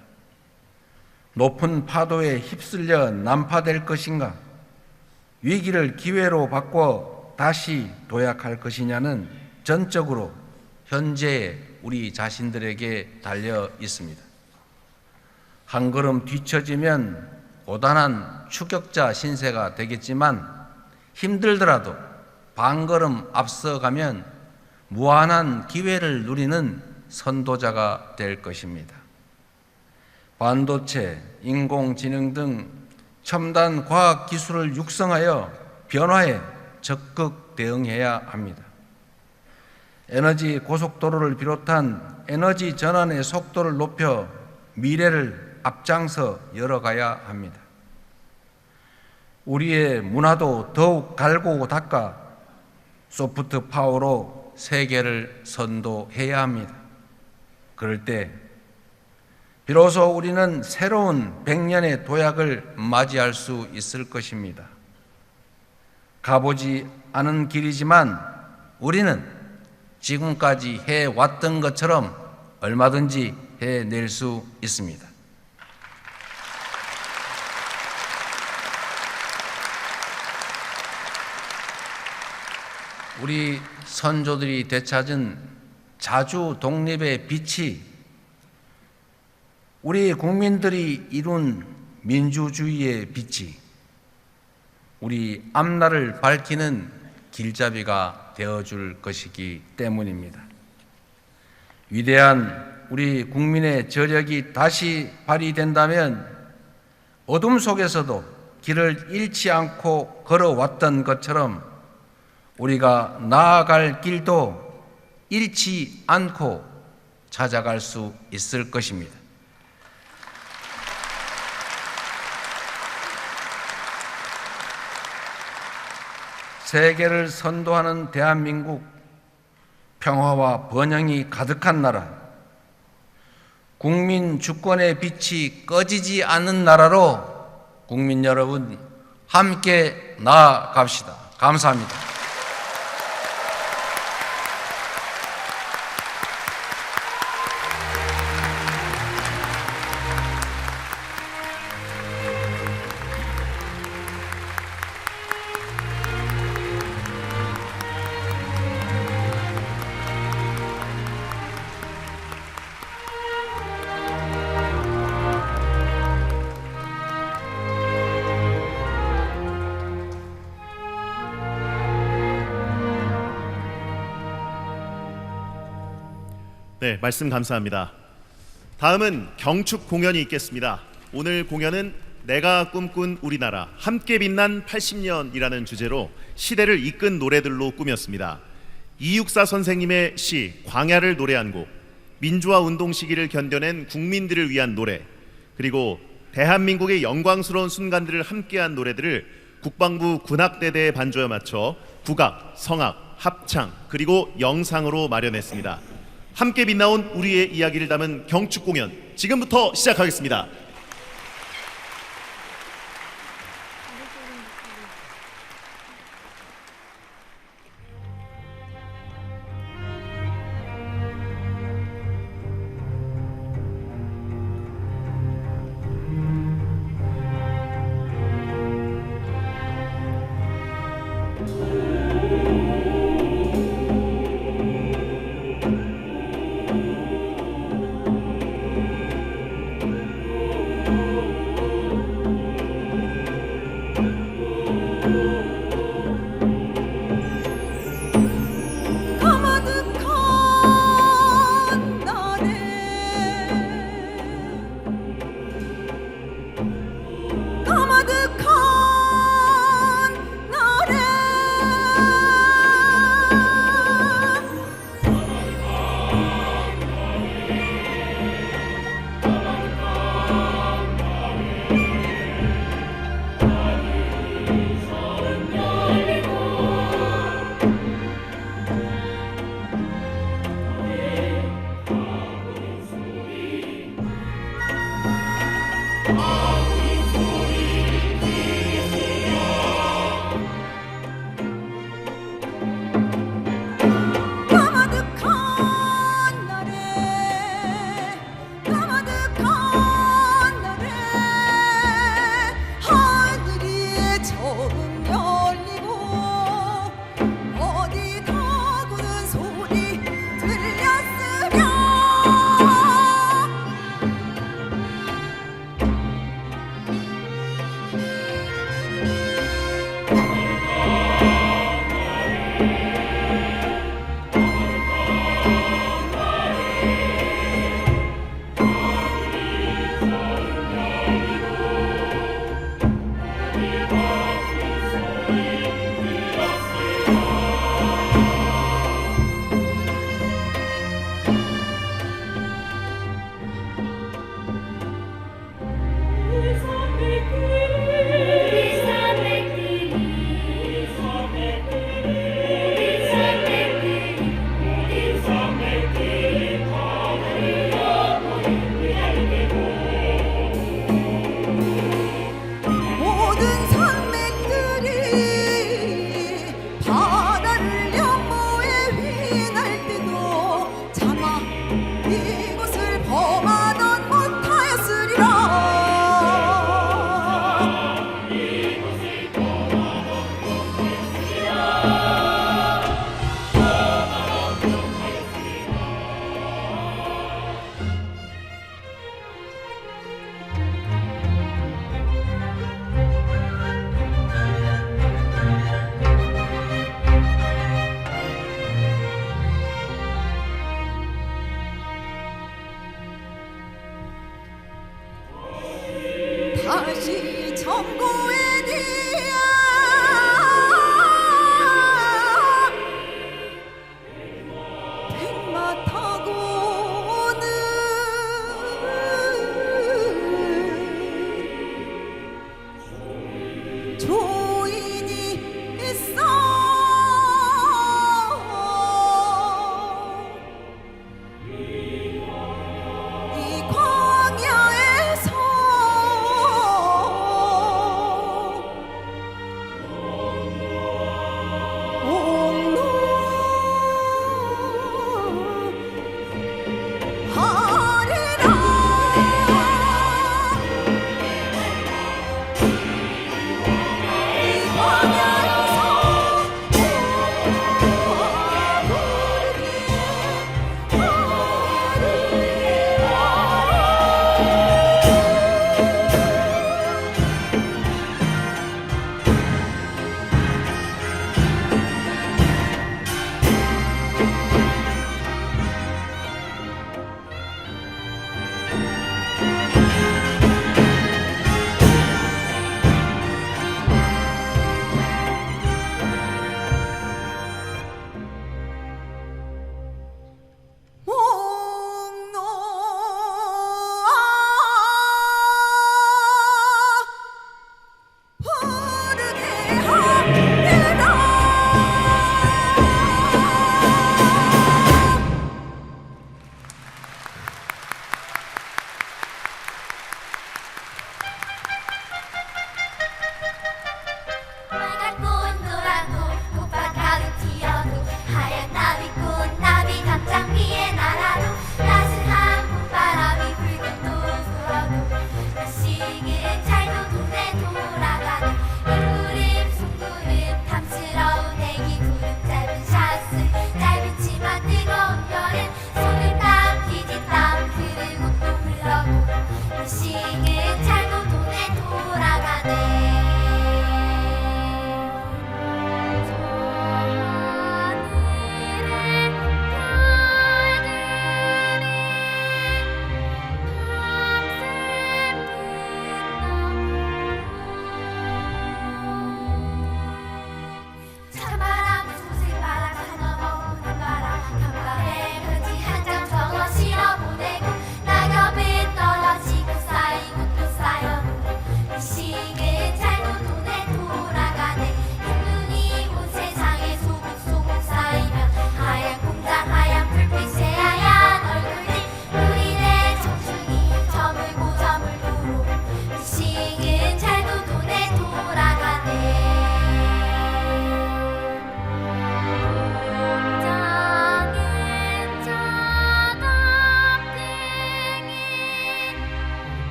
높은 파도에 휩쓸려 난파될 것인가? 위기를 기회로 바꿔 다시 도약할 것이냐는 전적으로 현재의 우리 자신들에게 달려 있습니다. 한 걸음 뒤처지면 고단한 추격자 신세가 되겠지만 힘들더라도 반 걸음 앞서가면 무한한 기회를 누리는 선도자가 될 것입니다. 반도체, 인공지능 등 첨단 과학 기술을 육성하여 변화에 적극 대응해야 합니다. 에너지 고속도로를 비롯한 에너지 전환의 속도를 높여 미래를 앞장서 열어가야 합니다. 우리의 문화도 더욱 갈고 닦아 소프트 파워로 세계를 선도해야 합니다. 그럴 때 비로소 우리는 새로운 100년의 도약을 맞이할 수 있을 것입니다. 가보지 않은 길이지만 우리는 지금까지 해왔던 것처럼 얼마든지 해낼 수 있습니다. 우리 선조들이 되찾은 자주 독립의 빛이 우리 국민들이 이룬 민주주의의 빛이 우리 앞날을 밝히는 길잡이가 되어줄 것이기 때문입니다. 위대한 우리 국민의 저력이 다시 발휘된다면 어둠 속에서도 길을 잃지 않고 걸어왔던 것처럼 우리가 나아갈 길도 잃지 않고 찾아갈 수 있을 것입니다. 세계를 선도하는 대한민국, 평화와 번영이 가득한 나라, 국민 주권의 빛이 꺼지지 않는 나라로 국민 여러분 함께 나아갑시다. 감사합니다. 네, 말씀 감사합니다. 다음은 경축 공연이 있겠습니다. 오늘 공연은 내가 꿈꾼 우리나라 함께 빛난 80년이라는 주제로 시대를 이끈 노래들로 꾸몄습니다. 이육사 선생님의 시 광야를 노래한 곡, 민주화 운동 시기를 견뎌낸 국민들을 위한 노래, 그리고 대한민국의 영광스러운 순간들을 함께한 노래들을 국방부 군악대대의 반주에 맞춰 국악, 성악, 합창, 그리고 영상으로 마련했습니다. 함께 빛나온 우리의 이야기를 담은 경축 공연 지금부터 시작하겠습니다.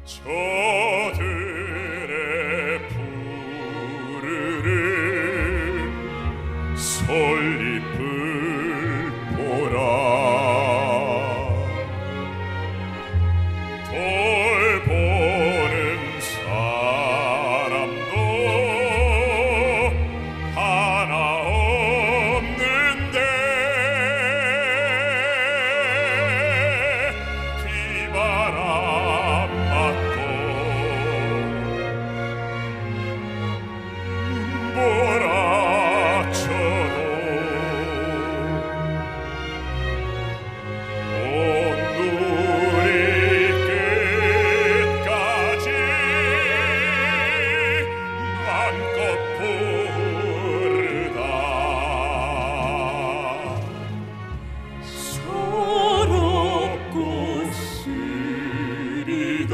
저들의 푸르른 솔잎을 보라 돌보는 사람도 하나 없는데 비바람 맞고 몰아쳐도 온누리 끝까지 맘껏 부르다 서럽고 쓰리던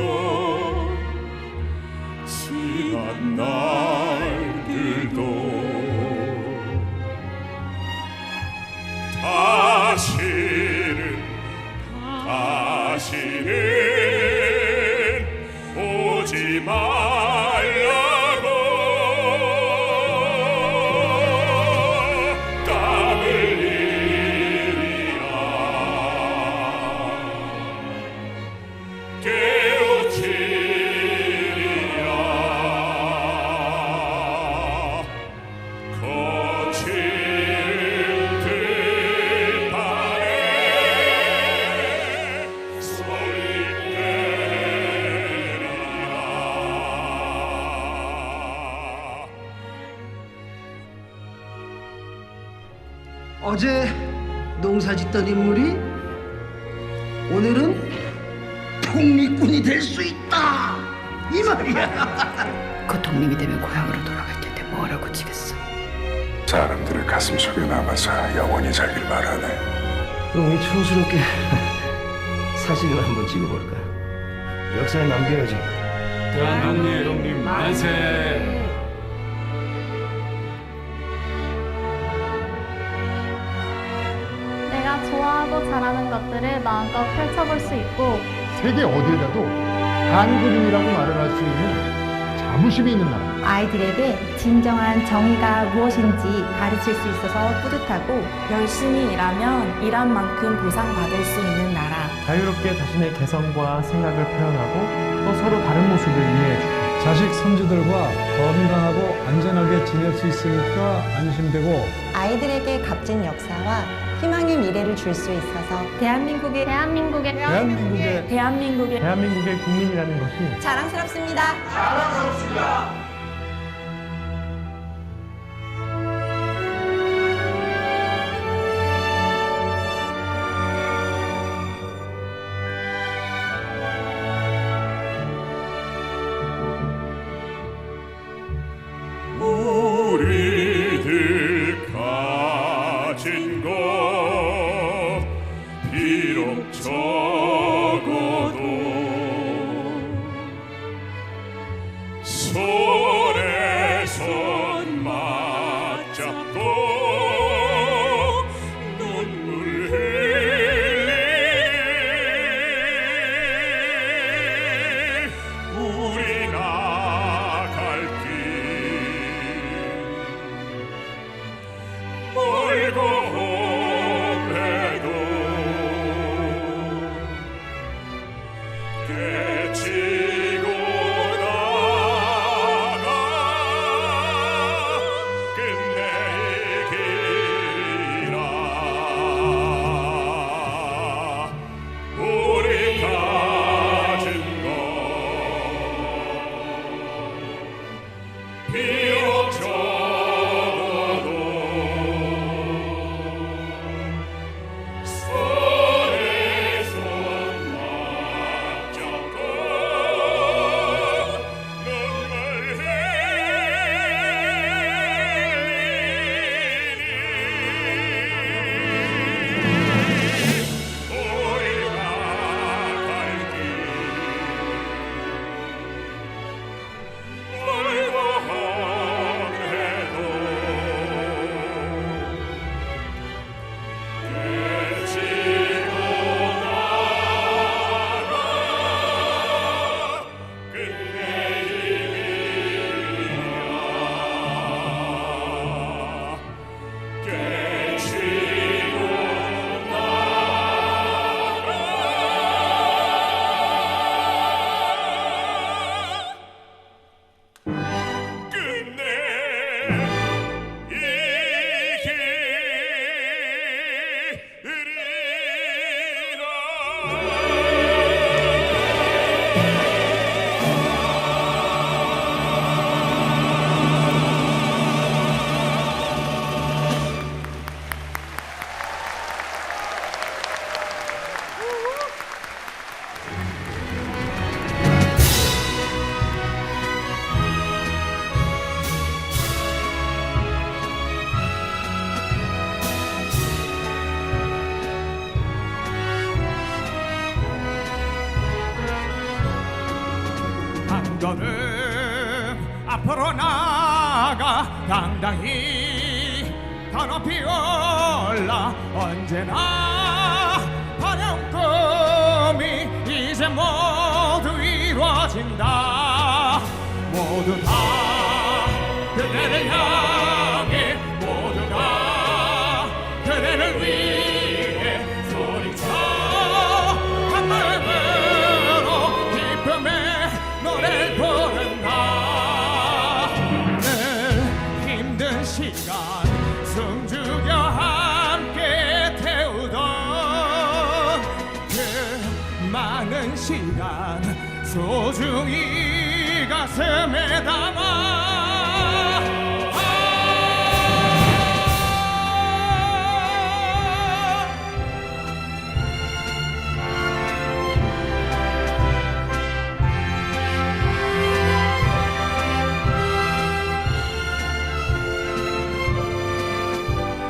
지난 날들도 다시는 오지 말라고 땀을 흘리라 깨우치리라 거칠 들판에 소리내리라 어제 농사짓던 인물이 오늘은 독립군이 될 수 있다 이 말이야. 곧 독립이 되면 고향으로 돌아갈 텐데 뭐라고 치겠어. 사람들의 가슴 속에 남아서 영원히 살길 바라네. 우리 촌스럽게 사진을 한번 찍어볼까? 역사에 남겨야지. 대한독립 만세! 내가 좋아하고 잘하는 것들을 마음껏 펼쳐볼 수 있고 세계 어디에라도 한국인이라고 말을 할 수 있는 자부심이 있는 나라. 아이들에게 진정한 정의가 무엇인지 가르칠 수 있어서 뿌듯하고 열심히 일하면 일한 만큼 보상받을 수 있는 나라. 자유롭게 자신의 개성과 생각을 표현하고 또 서로 다른 모습을 이해해주고 자식 손주들과 건강하고 안전하게 지낼 수 있으니까 안심되고 아이들에게 값진 역사와 희망의 미래를 줄 수 있어서 대한민국의 대한민국의 국민이라는 것이 자랑스럽습니다. 우리들 가진 것 비록 적어도 손에 손 맞잡고 눈물 흘리니 우리 나갈 길 멀고 험해도 깨치고 한 걸음 앞으로 나가 당당히 더 높이 올라 언제나 바람 꿈이 이제 모두 이루어진다. 모두 다 그대를 향해 모두가 그대를 위해 소리쳐 한 마음으로 기쁨의 노래를 부른다. 늘 힘든 시간 숨죽여 함께 태우던 그 많은 시간 소중히 가슴에 담아.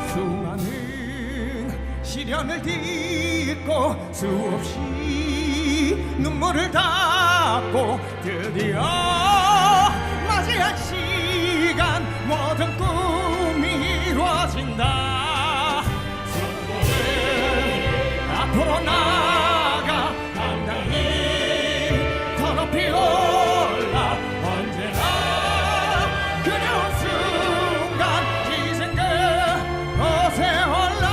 수많은 시련을 딛고 수없이 눈물을 닦고 드디어 맞이할 시간 모든 꿈이 이루어진다. 승부는 앞으로 나가 당당히 더 높이 올라 언제나 그리운 순간 이젠 그곳에 올라.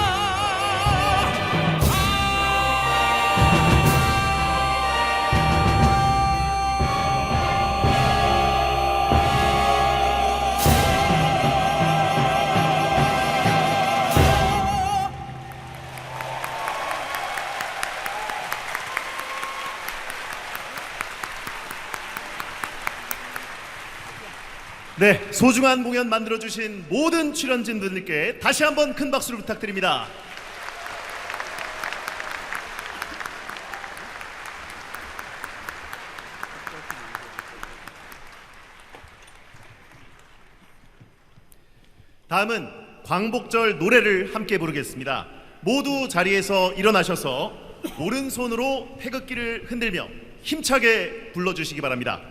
네, 소중한 공연 만들어주신 모든 출연진분들께 다시 한번 큰 박수를 부탁드립니다. 다음은 광복절 노래를 함께 부르겠습니다. 모두 자리에서 일어나셔서 오른손으로 태극기를 흔들며 힘차게 불러주시기 바랍니다.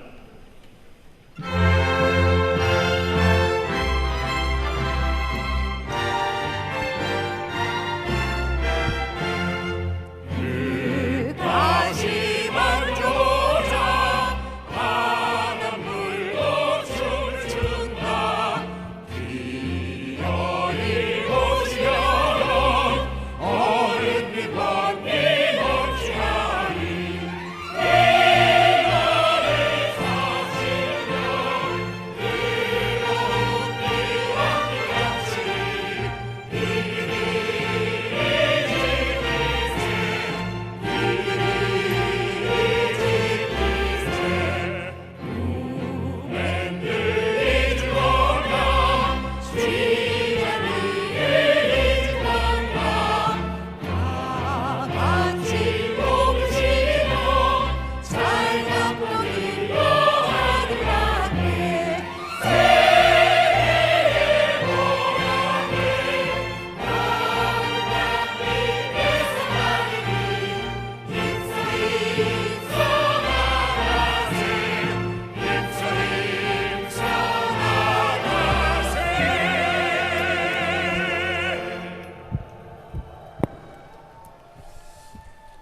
다시 만져자 바닷물로 춤을 춘다. 기어이 오시려는 어른빛 번개 넘치하니 대가를 사시며 뜨거운 비와 같이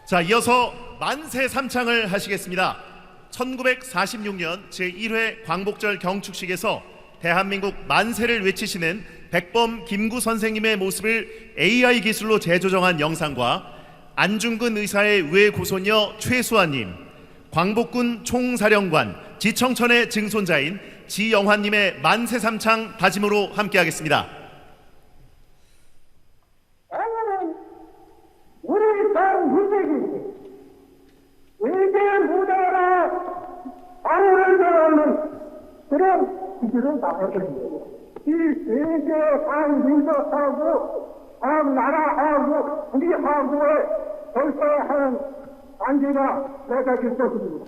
자, 이어서 만세 삼창을 하시겠습니다. 1946년 제1회 광복절 경축식에서 대한민국 만세를 외치시는 백범 김구 선생님의 모습을 AI 기술로 재조정한 영상과 안중근 의사의 외고손녀 최수아님, 광복군 총사령관 지청천의 증손자인 지영환님의 만세 삼창 다짐으로 함께하겠습니다. 우리 당 후대기 외대한 무대라 방울을 들어오는 그런 기술을 나왔거든요. 이 세계 당 민족하고 당 나라하고 우리하고의 벌써하는 관계가 맺어졌거든요.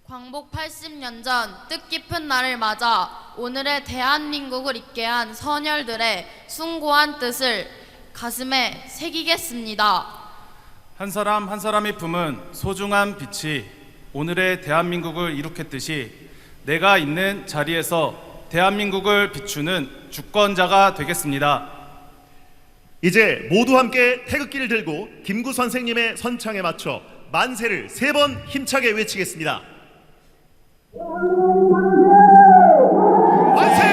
광복 80년 전 뜻깊은 날을 맞아 오늘의 대한민국을 있게 한 선열들의 숭고한 뜻을 가슴에 새기겠습니다. 한 사람 한 사람이 품은 소중한 빛이 오늘의 대한민국을 이룩했듯이 내가 있는 자리에서 대한민국을 비추는 주권자가 되겠습니다. 이제 모두 함께 태극기를 들고 김구 선생님의 선창에 맞춰 만세를 3번 힘차게 외치겠습니다. 만세!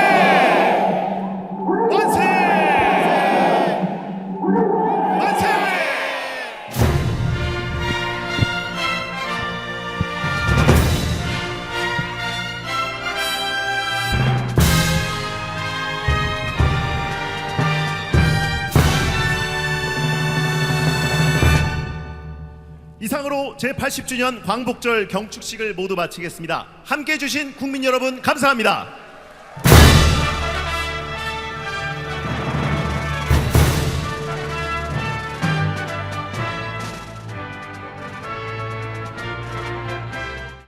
만세! 만세! 이상으로 제80주년 광복절 경축식을 모두 마치겠습니다. 함께해 주신 국민 여러분 감사합니다.